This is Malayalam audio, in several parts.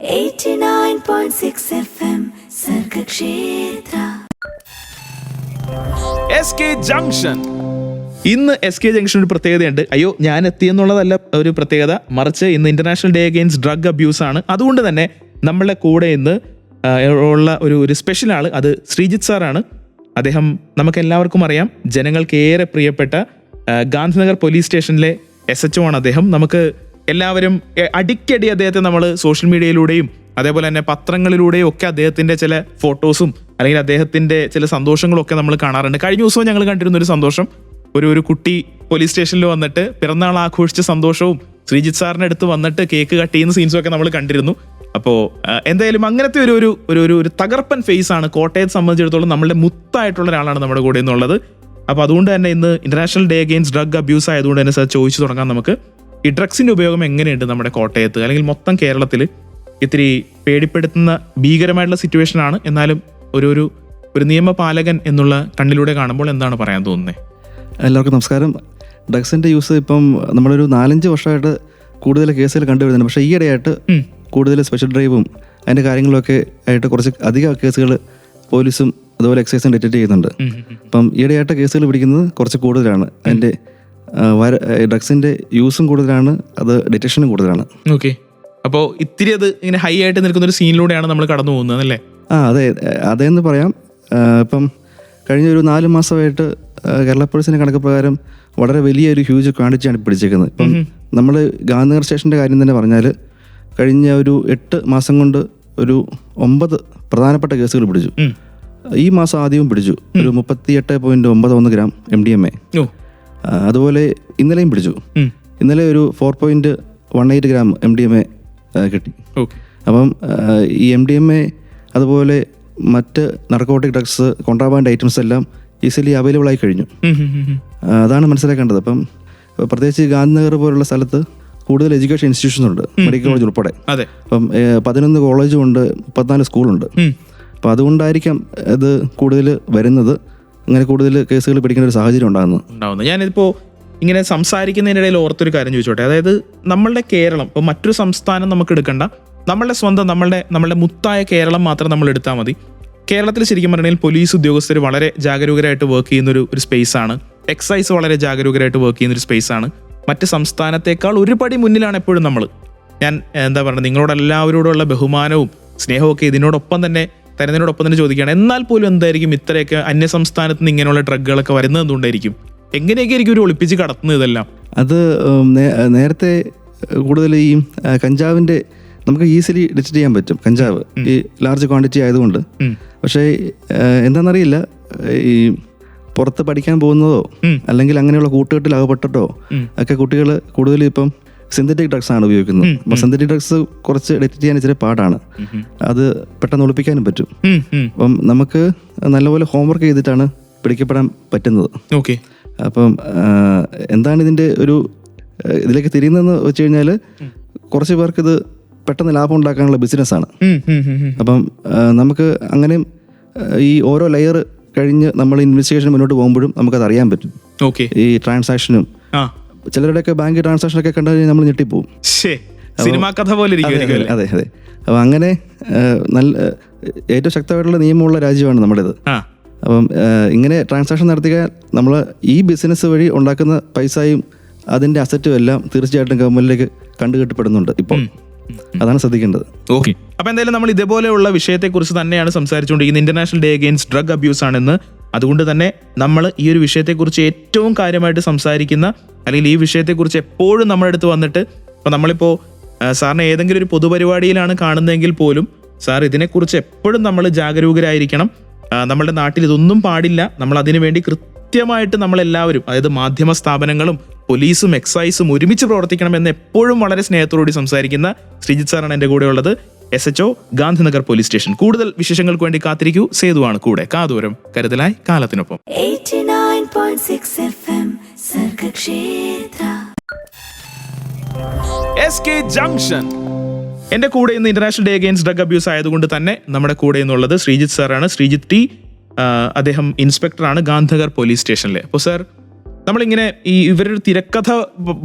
89.6 FM Sargakshetra SK ജംഗ്ഷൻ. ഇന്ന് SK ജംഗ്ഷൻ ഒരു പ്രത്യേകതയുണ്ട്. ഞാൻ എത്തിയെന്നുള്ളതല്ല ഒരു പ്രത്യേകത, മറിച്ച് ഇന്ന് international day against drug abuse ആണ്. അതുകൊണ്ട് തന്നെ നമ്മളെ കൂടെ ഇന്ന് ഉള്ള ഒരു സ്പെഷ്യൽ ആള് അത് ശ്രീജിത്ത് സാറാണ്. അദ്ദേഹം നമുക്ക് എല്ലാവർക്കും അറിയാം, ജനങ്ങൾക്ക് ഏറെ പ്രിയപ്പെട്ട ഗാന്ധിനഗർ പോലീസ് സ്റ്റേഷനിലെ SHO ആണ് അദ്ദേഹം. നമുക്ക് എല്ലാവരും അടിക്കടി അദ്ദേഹത്തെ നമ്മൾ സോഷ്യൽ മീഡിയയിലൂടെയും അതേപോലെ തന്നെ പത്രങ്ങളിലൂടെയും ഒക്കെ അദ്ദേഹത്തിന്റെ ചില ഫോട്ടോസും അല്ലെങ്കിൽ അദ്ദേഹത്തിന്റെ ചില സന്തോഷങ്ങളും ഒക്കെ നമ്മൾ കാണാറുണ്ട്. കഴിഞ്ഞ ദിവസവും ഞങ്ങൾ കണ്ടിരുന്ന ഒരു സന്തോഷം, ഒരു കുട്ടി പോലീസ് സ്റ്റേഷനിൽ വന്നിട്ട് പിറന്നാൾ ആഘോഷിച്ച സന്തോഷവും ശ്രീജിത്ത് സാറിന്റെ അടുത്ത് വന്നിട്ട് കേക്ക് കട്ട് ചെയ്യുന്ന സീൻസും ഒക്കെ നമ്മൾ കണ്ടിരുന്നു. അപ്പോൾ എന്തായാലും അങ്ങനത്തെ ഒരു തകർപ്പൻ ഫേസ് ആണ് കോട്ടയത്തെ സംബന്ധിച്ചിടത്തോളം നമ്മളുടെ മുത്തായിട്ടുള്ള ഒരാളാണ് നമ്മുടെ കൂടെ എന്നുള്ളത്. അപ്പോൾ അതുകൊണ്ട് തന്നെ ഇന്ന് international day against drug abuse ആയതുകൊണ്ട് തന്നെ സാർ ചോദിച്ചു തുടങ്ങാം നമുക്ക്. ഈ ഡ്രഗ്സിന്റെ ഉപയോഗം എങ്ങനെയുണ്ട് നമ്മുടെ കോട്ടയത്ത് അല്ലെങ്കിൽ മൊത്തം കേരളത്തിൽ? ഇത്തിരി പേടിപ്പെടുത്തുന്ന ഭീകരമായിട്ടുള്ള സിറ്റുവേഷൻ ആണ്. എന്നാലും ഒരു നിയമപാലകൻ എന്നുള്ള കണ്ണിലൂടെ കാണുമ്പോൾ എന്താണ് പറയാൻ തോന്നുന്നത്? എല്ലാവർക്കും നമസ്കാരം. ഡ്രഗ്സിൻ്റെ യൂസ് ഇപ്പം നമ്മളൊരു 4-5 വർഷമായിട്ട് കൂടുതൽ കേസുകൾ കണ്ടുവരുന്നുണ്ട്. പക്ഷേ ഈയിടെയായിട്ട് കൂടുതൽ സ്പെഷ്യൽ ഡ്രൈവും അതിൻ്റെ കാര്യങ്ങളൊക്കെ ആയിട്ട് കുറച്ച് അധികം കേസുകൾ പോലീസും അതുപോലെ എക്സൈസും ഡിറ്റക്ട് ചെയ്യുന്നുണ്ട്. അപ്പം ഈയിടെയായിട്ട് കേസുകൾ പിടിക്കുന്നത് കുറച്ച് കൂടുതലാണ്. അതിൻ്റെ ഡ്രഗ്സിൻ്റെ യൂസും കൂടുതലാണ്, അത് ഡിറ്റക്ഷനും കൂടുതലാണ്. ഓക്കെ, അപ്പോൾ ഇത്തിരി അത് ഇങ്ങനെ ഹൈ ആയിട്ട് നിൽക്കുന്ന ഒരു സീനിലൂടെയാണ് നമ്മൾ കടന്നു പോകുന്നത് അല്ലേ? അതെന്ന് പറയാം. ഇപ്പം കഴിഞ്ഞ ഒരു 4 മാസമായിട്ട് കേരള പോലീസിൻ്റെ കണക്ക് പ്രകാരം വളരെ വലിയൊരു ഹ്യൂജ് ക്വാണ്ടിറ്റിയാണ് പിടിച്ചേക്കുന്നത്. ഇപ്പം നമ്മൾ ഗാന്ധിനഗർ സ്റ്റേഷൻ്റെ കാര്യം തന്നെ പറഞ്ഞാൽ കഴിഞ്ഞ ഒരു 8 മാസം കൊണ്ട് ഒരു 9 പ്രധാനപ്പെട്ട കേസുകൾ പിടിച്ചു. ഈ മാസം ആദ്യവും പിടിച്ചു ഒരു 38.91 ഗ്രാം MDMA. അതുപോലെ ഇന്നലെയും പിടിച്ചു. ഇന്നലെ ഒരു 4.18 ഗ്രാം MDMA കിട്ടി. അപ്പം ഈ MDMA അതുപോലെ മറ്റ് നർക്കോട്ടിക് ഡ്രഗ്സ്, കോൺട്രാബാൻഡ് ഐറ്റംസ് എല്ലാം ഈസിലി അവൈലബിൾ ആയി കഴിഞ്ഞു. അതാണ് മനസ്സിലാക്കേണ്ടത്. അപ്പം പ്രത്യേകിച്ച് ഗാന്ധിനഗർ പോലുള്ള സ്ഥലത്ത് കൂടുതൽ എഡ്യൂക്കേഷൻ ഇൻസ്റ്റിറ്റ്യൂഷൻസ് ഉണ്ട്, മെഡിക്കൽ കോളേജ് ഉൾപ്പെടെ. അപ്പം 11 കോളേജും ഉണ്ട്, 34 സ്കൂളുണ്ട്. അപ്പം അതുകൊണ്ടായിരിക്കാം ഇത് കൂടുതൽ വരുന്നത്, അങ്ങനെ കൂടുതൽ കേസുകൾ പിടിക്കേണ്ട ഒരു സാഹചര്യം ഉണ്ടാകുന്നത്. ഞാനിപ്പോൾ ഇങ്ങനെ സംസാരിക്കുന്നതിനിടയിൽ ഓർത്തൊരു കാര്യം ചോദിച്ചോട്ടെ. അതായത് നമ്മളുടെ കേരളം, ഇപ്പോൾ മറ്റൊരു സംസ്ഥാനം നമുക്ക് എടുക്കണ്ട, നമ്മളുടെ സ്വന്തം നമ്മളുടെ മുത്തായ കേരളം മാത്രം നമ്മൾ എടുത്താൽ മതി. കേരളത്തിൽ ശരിക്കും പറഞ്ഞാൽ പോലീസ് ഉദ്യോഗസ്ഥർ വളരെ ജാഗരൂകരായിട്ട് വർക്ക് ചെയ്യുന്നൊരു സ്പേസ് ആണ്. എക്സൈസ് വളരെ ജാഗരൂകരായിട്ട് വർക്ക് ചെയ്യുന്നൊരു സ്പേസ് ആണ്. മറ്റ് സംസ്ഥാനത്തേക്കാൾ ഒരു പടി മുന്നിലാണ് എപ്പോഴും നമ്മൾ. ഞാൻ എന്താ പറയുക, നിങ്ങളോട് എല്ലാവരോടുള്ള ബഹുമാനവും സ്നേഹവും ഒക്കെ ഇതിനോടൊപ്പം തന്നെ തരുന്നതിനോടൊപ്പം തന്നെ ചോദിക്കുകയാണ്. എന്നാൽ പോലും എന്തായിരിക്കും ഇത്രയൊക്കെ അന്യ സംസ്ഥാനത്ത് നിന്ന് ഇങ്ങനെയുള്ള ഡ്രഗുകളൊക്കെ വരുന്നത് എന്തുകൊണ്ടായിരിക്കും? എങ്ങനെയൊക്കെ ആയിരിക്കും ഒരു ഒളിപ്പിച്ച് കടത്തുന്നത് ഇതെല്ലാം? അത് നേരത്തെ കൂടുതൽ ഈ കഞ്ചാവിൻ്റെ നമുക്ക് ഈസിലി ഡിറ്റക്ട് ചെയ്യാൻ പറ്റും, കഞ്ചാവ് ഈ ലാർജ് ക്വാണ്ടിറ്റി ആയതുകൊണ്ട്. പക്ഷേ എന്താണെന്നറിയില്ല, ഈ പുറത്ത് പഠിക്കാൻ പോകുന്നതോ അല്ലെങ്കിൽ അങ്ങനെയുള്ള കൂട്ടുകെട്ടിൽ അകപ്പെട്ടിട്ടോ ഒക്കെ കുട്ടികൾ കൂടുതൽ ഇപ്പം സിന്തറ്റിക് ഡ്രഗ്സ് ആണ് ഉപയോഗിക്കുന്നത്. അപ്പോൾ സിന്തറ്റിക് ഡ്രഗ്സ് കുറച്ച് ഡിറ്റക്ട് ചെയ്യാൻ ഇച്ചിരി പാടാണ്, അത് പെട്ടെന്ന് ഒളിപ്പിക്കാനും പറ്റും. അപ്പം നമുക്ക് നല്ലപോലെ ഹോംവർക്ക് ചെയ്തിട്ടാണ് പിടിക്കപ്പെടാൻ പറ്റുന്നത്. അപ്പം എന്താണ് ഇതിൻ്റെ ഇതിലേക്ക് തിരിയുന്നതെന്ന് വെച്ച് കഴിഞ്ഞാൽ കുറച്ച് പേർക്ക് ഇത് പെട്ടെന്ന് ലാഭം ഉണ്ടാക്കാനുള്ള ബിസിനസ്സാണ്. അപ്പം നമുക്ക് അങ്ങനെ ഈ ഓരോ ലെയർ കഴിഞ്ഞ് നമ്മൾ ഇൻവെസ്റ്റിഗേഷൻ മുന്നോട്ട് പോകുമ്പോഴും നമുക്കത് അറിയാൻ പറ്റും. ഈ ട്രാൻസാക്ഷനും ചിലരുടെയൊക്കെ ബാങ്ക് ട്രാൻസാക്ഷനൊക്കെ കണ്ടു കഴിഞ്ഞാൽ നമ്മൾ ഞെട്ടിപ്പോവും. അതെ. അപ്പം അങ്ങനെ നല്ല ഏറ്റവും ശക്തമായിട്ടുള്ള നിയമമുള്ള രാജ്യമാണ് നമ്മുടേത്. അപ്പം ഇങ്ങനെ ട്രാൻസാക്ഷൻ നടത്തിയാൽ നമ്മൾ ഈ ബിസിനസ് വഴി ഉണ്ടാക്കുന്ന പൈസയും അതിൻ്റെ അസറ്റും എല്ലാം തീർച്ചയായിട്ടും ഗവൺമെന്റിലേക്ക് കണ്ടുകെട്ടപ്പെടുന്നുണ്ട് ഇപ്പോൾ. അതാണ് ശ്രദ്ധിക്കേണ്ടത്. ഓക്കെ, അപ്പോൾ എന്തായാലും നമ്മൾ ഇതേപോലെയുള്ള വിഷയത്തെക്കുറിച്ച് തന്നെയാണ് സംസാരിച്ചുകൊണ്ടിരിക്കുന്നത്. International day against drug abuse ആണെന്ന്. അതുകൊണ്ട് തന്നെ നമ്മൾ ഈ ഒരു വിഷയത്തെക്കുറിച്ച് ഏറ്റവും കാര്യമായിട്ട് സംസാരിക്കുന്ന അല്ലെങ്കിൽ ഈ വിഷയത്തെക്കുറിച്ച് എപ്പോഴും നമ്മുടെ അടുത്ത് വന്നിട്ട്, ഇപ്പോൾ നമ്മളിപ്പോൾ സാറിന് ഏതെങ്കിലും ഒരു പൊതുപരിപാടിയിലാണ് കാണുന്നതെങ്കിൽ പോലും സാർ ഇതിനെക്കുറിച്ച് എപ്പോഴും നമ്മൾ ജാഗരൂകരായിരിക്കണം. നമ്മളുടെ നാട്ടിൽ ഇതൊന്നും പാടില്ല. നമ്മൾ അതിനു വേണ്ടി കൃത്യമായിട്ട് നമ്മളെല്ലാവരും, അതായത് മാധ്യമ സ്ഥാപനങ്ങളും പോലീസും എക്സൈസും ഒരുമിച്ച് പ്രവർത്തിക്കണമെന്ന് എപ്പോഴും വളരെ സ്നേഹത്തോടുകൂടി സംസാരിക്കുന്ന ശ്രീജിത്ത് സാറാണ് എൻ്റെ കൂടെ ഉള്ളത്, SHO ഗാന്ധിനഗർ പോലീസ് സ്റ്റേഷൻ. കൂടുതൽ വിശേഷങ്ങൾക്ക് വേണ്ടി കാത്തിരിക്കൂ. സേതുവാണ് കൂടെ. കാതോരം, കരുതലായി, കാലത്തിനൊപ്പം. 89.6 FM Sargakshetra SK ജംഗ്ഷൻ. എൻ്റെ കൂടെ ഇന്ന് international day against drug abuse ആയതുകൊണ്ട് തന്നെ നമ്മുടെ കൂടെ എന്നുള്ളത് ശ്രീജിത്ത് സാറാണ്. ശ്രീജിത്ത് ടി, അദ്ദേഹം ഇൻസ്പെക്ടറാണ് ഗാന്ധിനഗർ പോലീസ് സ്റ്റേഷനിൽ. അപ്പോൾ സാർ, നമ്മളിങ്ങനെ ഇവരൊരു തിരക്കഥ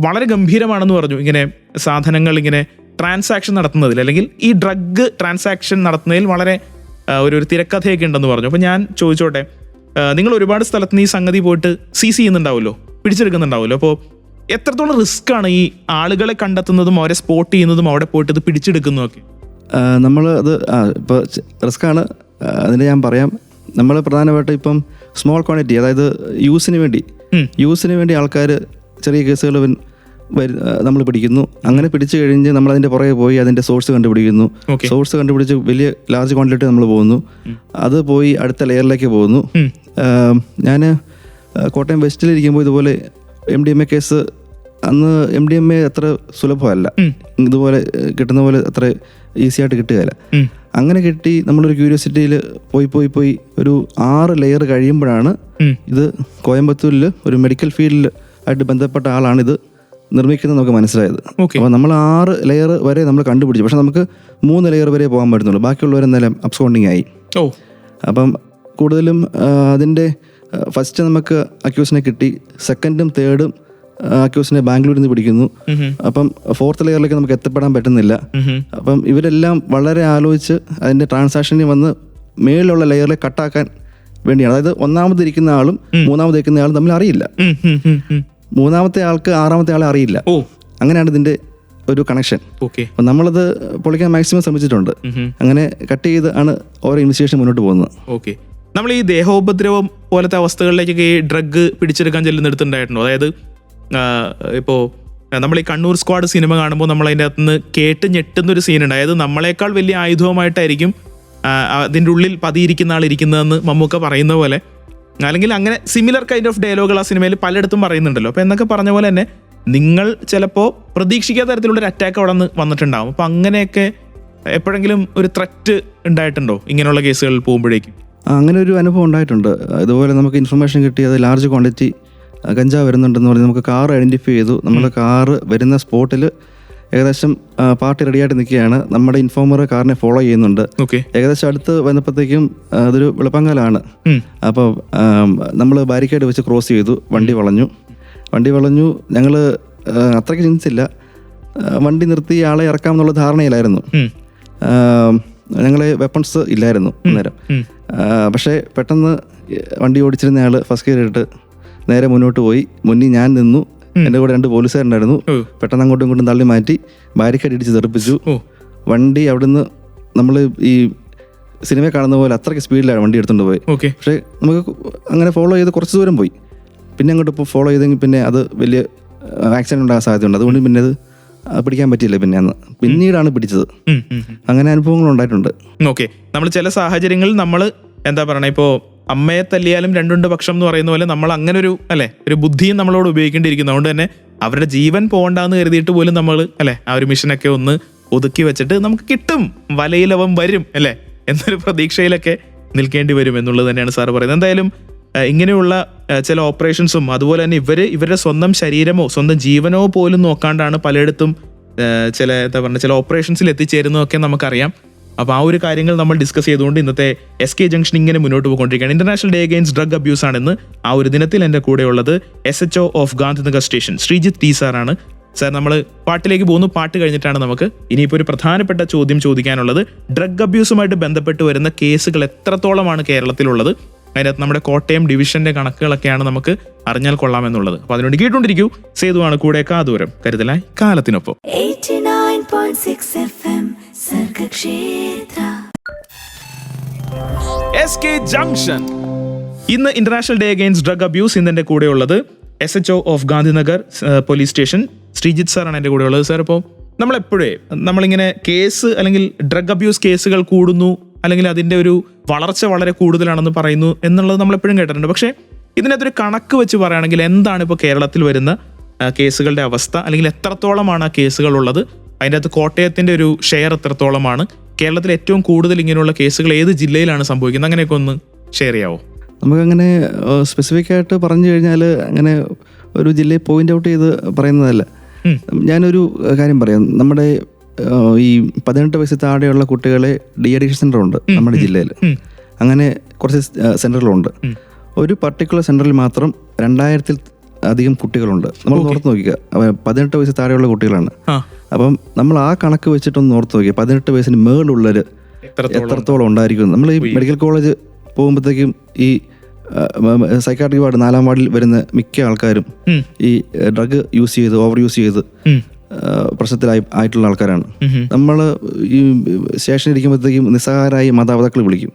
വളരെ ഗംഭീരമാണെന്ന് പറഞ്ഞു. ഇങ്ങനെ സാധനങ്ങൾ ഇങ്ങനെ ട്രാൻസാക്ഷൻ നടത്തുന്നതിൽ അല്ലെങ്കിൽ ഈ ഡ്രഗ് ട്രാൻസാക്ഷൻ നടത്തുന്നതിൽ വളരെ ഒരു തിരക്കഥയൊക്കെ ഉണ്ടെന്ന് പറഞ്ഞു. അപ്പോൾ ഞാൻ ചോദിച്ചോട്ടെ, നിങ്ങൾ ഒരുപാട് സ്ഥലത്ത് നിന്ന് ഈ സംഗതി പോയിട്ട് സീസ് ചെയ്യുന്നുണ്ടാവുമല്ലോ, പിടിച്ചെടുക്കുന്നുണ്ടാവുമല്ലോ. അപ്പോൾ എത്രത്തോളം റിസ്ക് ആണ് ഈ ആളുകളെ കണ്ടെത്തുന്നതും അവരെ സ്പോട്ട് ചെയ്യുന്നതും അവിടെ പോയിട്ട് ഇത് പിടിച്ചെടുക്കുന്നതൊക്കെ? നമ്മൾ അത് ഇപ്പോൾ റിസ്ക്കാണ്. അതിന് ഞാൻ പറയാം, നമ്മൾ പ്രധാനമായിട്ടും ഇപ്പം സ്മോൾ ക്വാണ്ടിറ്റി, അതായത് യൂസിന് വേണ്ടി ആൾക്കാർ ചെറിയ കേസുകൾ നമ്മൾ പിടിക്കുന്നു. അങ്ങനെ പിടിച്ചു കഴിഞ്ഞ് നമ്മൾ അതിൻ്റെ പുറകെ പോയി അതിൻ്റെ സോഴ്സ് കണ്ടുപിടിക്കുന്നു. സോഴ്സ് കണ്ടുപിടിച്ച് വലിയ ലാർജ് ക്വാണ്ടിറ്റി നമ്മൾ പോകുന്നു. അത് പോയി അടുത്ത ലെയറിലേക്ക് പോകുന്നു. ഞാൻ കോട്ടയം വെസ്റ്റിലിരിക്കുമ്പോൾ ഇതുപോലെ MDMA കേസ്, അന്ന് MDMA അത്ര സുലഭമല്ല, ഇതുപോലെ കിട്ടുന്ന പോലെ അത്ര ഈസി ആയിട്ട് കിട്ടുകയില്ല. അങ്ങനെ കിട്ടി നമ്മളൊരു ക്യൂരിയോസിറ്റിയിൽ പോയി ഒരു 6 ലെയർ കഴിയുമ്പോഴാണ് ഇത് കോയമ്പത്തൂരിൽ ഒരു മെഡിക്കൽ ഫീൽഡിൽ ആയിട്ട് ബന്ധപ്പെട്ട ആളാണ് ഇത് നിർമ്മിക്കുന്നത് നമുക്ക് മനസ്സിലായത്. അപ്പോൾ നമ്മൾ 6 ലെയർ വരെ നമ്മൾ കണ്ടുപിടിച്ചു. പക്ഷെ നമുക്ക് 3 ലെയർ വരെ പോകാൻ പറ്റുന്നുള്ളൂ. ബാക്കിയുള്ളവരെന്നാലും അബ്സ്കോണ്ടിങ് ആയി. അപ്പം കൂടുതലും അതിൻ്റെ ഫസ്റ്റ് നമുക്ക് അക്യൂസിനെ കിട്ടി, സെക്കൻഡും തേർഡും അക്യൂസിനെ ബാംഗ്ലൂരിൽ നിന്ന് പിടിക്കുന്നു. അപ്പം 4th ലെയറിലേക്ക് നമുക്ക് എത്തപ്പെടാൻ പറ്റുന്നില്ല. അപ്പം ഇവരെല്ലാം വളരെ ആലോചിച്ച് അതിൻ്റെ ട്രാൻസാക്ഷനിൽ വന്ന് മേളിലുള്ള ലെയറിൽ കട്ടാക്കാൻ വേണ്ടിയാണ്. അതായത് ഒന്നാമതിരിക്കുന്ന ആളും മൂന്നാമതിരിക്കുന്ന ആളും തമ്മിൽ അറിയില്ല. മൂന്നാമത്തെ ആൾക്ക് 6ാമത്തെ ആളെ അറിയില്ല. അങ്ങനെയാണ് ഇതിൻ്റെ ഒരു കണക്ഷൻ. അപ്പം നമ്മളത് പൊളിക്കാൻ മാക്സിമം ശ്രമിച്ചിട്ടുണ്ട്. അങ്ങനെ കട്ട് ചെയ്ത് ആണ് ഓരോ ഇൻവെസ്റ്റിഗേഷൻ മുന്നോട്ട് പോകുന്നത്. ഓക്കെ, നമ്മൾ ഈ ദേഹോപദ്രവം പോലത്തെ അവസ്ഥകളിലേക്കൊക്കെ ഈ ഡ്രഗ് പിടിച്ചെടുക്കാൻ ചെല്ലുന്നിടത്തുണ്ടായിട്ടുണ്ടോ? അതായത് ഇപ്പോൾ നമ്മൾ ഈ കണ്ണൂർ സ്ക്വാഡ് സിനിമ കാണുമ്പോൾ നമ്മൾ അതിൻ്റെ അകത്തുനിന്ന് കേട്ട് ഞെട്ടുന്നൊരു സീനുണ്ട്. അതായത് നമ്മളെക്കാൾ വലിയ ആയുധവുമായിട്ടായിരിക്കും അതിൻ്റെ ഉള്ളിൽ പതിയിരിക്കുന്ന ആൾ ഇരിക്കുന്നതെന്ന് മമ്മൂക്ക പറയുന്ന പോലെ, അല്ലെങ്കിൽ അങ്ങനെ സിമിലർ കൈൻഡ് ഓഫ് ഡയലോഗുകൾ ആ സിനിമയിൽ പലയിടത്തും പറയുന്നുണ്ടല്ലോ. അപ്പോൾ എന്നൊക്കെ പറഞ്ഞ പോലെ തന്നെ നിങ്ങൾ ചിലപ്പോൾ പ്രതീക്ഷിക്കാത്ത തരത്തിലുള്ളൊരു അറ്റാക്ക് അവിടെ നിന്ന് വന്നിട്ടുണ്ടാകും. അപ്പോൾ അങ്ങനെയൊക്കെ എപ്പോഴെങ്കിലും ഒരു ത്രെറ്റ് ഉണ്ടായിട്ടുണ്ടോ ഇങ്ങനെയുള്ള കേസുകളിൽ പോകുമ്പോഴേക്കും? അങ്ങനെ ഒരു അനുഭവം ഉണ്ടായിട്ടുണ്ട്. ഇതുപോലെ നമുക്ക് ഇൻഫർമേഷൻ കിട്ടി, അത് ലാർജ് ക്വാണ്ടിറ്റി കഞ്ചാവ് വരുന്നുണ്ടെന്ന് പറഞ്ഞ് നമുക്ക് കാർ ഐഡൻറ്റിഫൈ ചെയ്തു. നമ്മൾ കാറ് വരുന്ന സ്പോട്ടിൽ ഏകദേശം പാർട്ടി റെഡിയായിട്ട് നിൽക്കുകയാണ്. നമ്മുടെ ഇൻഫോമർ കാറിനെ ഫോളോ ചെയ്യുന്നുണ്ട്. ഏകദേശം അടുത്ത് വന്നപ്പോഴത്തേക്കും അതൊരു വെളുപ്പങ്കാലാണ്. അപ്പോൾ നമ്മൾ ബാരിക്കേഡ് വെച്ച് ക്രോസ് ചെയ്തു. വണ്ടി വളഞ്ഞു. ഞങ്ങൾ അത്രയ്ക്ക് ചിന്തിച്ചില്ല. വണ്ടി നിർത്തി ആളെ ഇറക്കാമെന്നുള്ള ധാരണയിലായിരുന്നു. ഞങ്ങൾ വെപ്പൺസ് ഇല്ലായിരുന്നു അന്നേരം. പക്ഷേ പെട്ടെന്ന് വണ്ടി ഓടിച്ചിരുന്ന ആൾ ഫസ്റ്റ് ഗിയർ ഇട്ട് നേരെ മുന്നോട്ട് പോയി. മുന്നിൽ ഞാൻ നിന്നു, എൻ്റെ കൂടെ 2 പോലീസുകാരുണ്ടായിരുന്നു. പെട്ടെന്ന് അങ്ങോട്ടും ഇങ്ങോട്ടും തള്ളി മാറ്റി ബാരിക്കേഡ് ഇടിച്ച് തെറിപ്പിച്ചു. വണ്ടി അവിടുന്ന് നമ്മൾ ഈ സിനിമ കാണുന്ന പോലെ അത്രയ്ക്ക് സ്പീഡിലാണ് വണ്ടി എടുത്തുകൊണ്ട് പോയി. പക്ഷേ നമുക്ക് അങ്ങനെ ഫോളോ ചെയ്ത് കുറച്ച് ദൂരം പോയി. പിന്നെ അങ്ങോട്ട് ഇപ്പോൾ ഫോളോ ചെയ്തെങ്കിൽ പിന്നെ അത് വലിയ ആക്സിഡൻറ്റ് ഉണ്ടാകാൻ സാധ്യതയുണ്ട്. അതുകൊണ്ട് പിന്നെ അത് പിടിക്കാൻ പറ്റിയില്ല. പിന്നെ പിന്നീടാണ് പിടിച്ചത്. അങ്ങനെ അനുഭവങ്ങൾ ഉണ്ടായിട്ടുണ്ട്. ഓക്കെ, നമ്മൾ ചില സാഹചര്യങ്ങളിൽ നമ്മൾ എന്താ പറയണേ, ഇപ്പോൾ അമ്മയെ തല്ലിയാലും രണ്ടുണ്ട് പക്ഷം എന്ന് പറയുന്ന പോലെ നമ്മൾ അങ്ങനെ ഒരു ബുദ്ധിയും നമ്മളോട് ഉപയോഗിക്കേണ്ടിയിരിക്കുന്നു. അതുകൊണ്ട് തന്നെ അവരുടെ ജീവൻ പോകണ്ടെന്ന് കരുതിയിട്ട് പോലും നമ്മൾ ആ ഒരു മിഷനൊക്കെ ഒന്ന് ഒതുക്കി വെച്ചിട്ട് നമുക്ക് കിട്ടും, വലയിലവൻ വരും എന്നൊരു പ്രതീക്ഷയിലൊക്കെ നിൽക്കേണ്ടി വരും എന്നുള്ളത് തന്നെയാണ് സാറ് പറയുന്നത്. എന്തായാലും ഇങ്ങനെയുള്ള ചില ഓപ്പറേഷൻസും അതുപോലെ തന്നെ ഇവരുടെ സ്വന്തം ശരീരമോ സ്വന്തം ജീവനോ പോലും നോക്കാണ്ടാണ് പലയിടത്തും ചില ഓപ്പറേഷൻസിൽ എത്തിച്ചേരുന്നതൊക്കെ നമുക്കറിയാം. അപ്പോൾ ആ ഒരു കാര്യങ്ങൾ നമ്മൾ ഡിസ്കസ് ചെയ്തുകൊണ്ട് ഇന്നത്തെ SK ജംഗ്ഷൻ ഇങ്ങനെ മുന്നോട്ട് പോയിക്കൊണ്ടിരിക്കുകയാണ്. International day against drug abuse ആണെന്ന് ആ ഒരു ദിനത്തിൽ എൻ്റെ കൂടെയുള്ളത് SHO of Gandhinagar station Sreejith T സാറാണ്. സാർ, നമ്മൾ പാട്ടിലേക്ക് പോകുന്നു. പാട്ട് കഴിഞ്ഞിട്ടാണ് നമുക്ക് ഇനിയിപ്പോൾ ഒരു പ്രധാനപ്പെട്ട ചോദ്യം ചോദിക്കാനുള്ളത്. ഡ്രഗ് അബ്യൂസുമായിട്ട് ബന്ധപ്പെട്ട് വരുന്ന കേസുകൾ എത്രത്തോളമാണ് കേരളത്തിലുള്ളത്? അതിനകത്ത് നമ്മുടെ കോട്ടയം ഡിവിഷന്റെ കണക്കുകളൊക്കെയാണ് നമുക്ക് അറിഞ്ഞാൽ കൊള്ളാമെന്നുള്ളത്. അപ്പോൾ അതിനുവേണ്ടി കേട്ടുകൊണ്ടിരിക്കൂ. സേതുവാണ് കൂടെ, കാതൂരം കരുതലായി കാലത്തിനൊപ്പം. 89.6 FM സർഗക്ഷേത്ര SK ജംഗ്ഷൻ. ഇന്ന് international day against drug abuse. ഇന്ന് എൻ്റെ കൂടെയുള്ളത് SHO of Gandhinagar police station Sreejith സാറാണ് എൻ്റെ കൂടെയുള്ളത്. സാർ, ഇപ്പോൾ നമ്മളിങ്ങനെ കേസ് അല്ലെങ്കിൽ ഡ്രഗ് അബ്യൂസ് കേസുകൾ കൂടുന്നു, അല്ലെങ്കിൽ അതിൻ്റെ ഒരു വളർച്ച വളരെ കൂടുതലാണെന്ന് പറയുന്നു എന്നുള്ളത് നമ്മളെപ്പോഴും കേട്ടിട്ടുണ്ട്. പക്ഷേ ഇതിനകത്തൊരു കണക്ക് വെച്ച് പറയുകയാണെങ്കിൽ എന്താണ് ഇപ്പോൾ കേരളത്തിൽ വരുന്ന കേസുകളുടെ അവസ്ഥ, അല്ലെങ്കിൽ എത്രത്തോളമാണ് ആ കേസുകളുള്ളത്? അതിൻ്റെ അകത്ത് കോട്ടയത്തിൻ്റെ ഒരു ഷെയർ എത്രത്തോളമാണ്? കേരളത്തിൽ ഏറ്റവും കൂടുതൽ ഇങ്ങനെയുള്ള കേസുകൾ ഏത് ജില്ലയിലാണ് സംഭവിക്കുന്നത്? അങ്ങനെയൊക്കെ ഒന്ന് ഷെയർ ചെയ്യാവോ? നമുക്കങ്ങനെ സ്പെസിഫിക് ആയിട്ട് പറഞ്ഞു കഴിഞ്ഞാൽ അങ്ങനെ ഒരു ജില്ലയെ പോയിന്റ് ഔട്ട് ചെയ്ത് പറയുന്നതല്ല. ഞാനൊരു കാര്യം പറയാം. നമ്മുടെ ഈ 18 വയസ്സിൽ താഴെയുള്ള കുട്ടികളെ ഡി-അഡിക്ഷൻ സെൻ്റർ ഉണ്ട് നമ്മുടെ ജില്ലയിൽ. അങ്ങനെ കുറച്ച് സെൻ്ററുകളുണ്ട്. ഒരു പർട്ടിക്കുലർ സെൻ്ററിൽ മാത്രം 2000-ൽ അധികം കുട്ടികളുണ്ട്. നമ്മൾ ഓർത്ത് നോക്കുക, 18 വയസ്സിൽ താഴെയുള്ള കുട്ടികളാണ്. അപ്പം നമ്മൾ ആ കണക്ക് വെച്ചിട്ടൊന്ന് ഓർത്ത് നോക്കിയാൽ 18 വയസ്സിന് മേളുള്ളവർ എത്രത്തോളം ഉണ്ടായിരിക്കും. നമ്മൾ ഈ മെഡിക്കൽ കോളേജ് പോകുമ്പോഴത്തേക്കും ഈ സൈക്കാട്രിക് വാർഡ് 4-ാം വാർഡിൽ വരുന്ന മിക്ക ആൾക്കാരും ഈ ഡ്രഗ് യൂസ് ചെയ്ത് ഓവർ യൂസ് ചെയ്ത് പ്രശ്നത്തിലായിട്ടുള്ള ആൾക്കാരാണ്. നമ്മൾ ഈ സ്റ്റേഷനിൽ ഇരിക്കുമ്പോഴത്തേക്കും നിസ്സഹായരായി മാതാപിതാക്കൾ വിളിക്കും,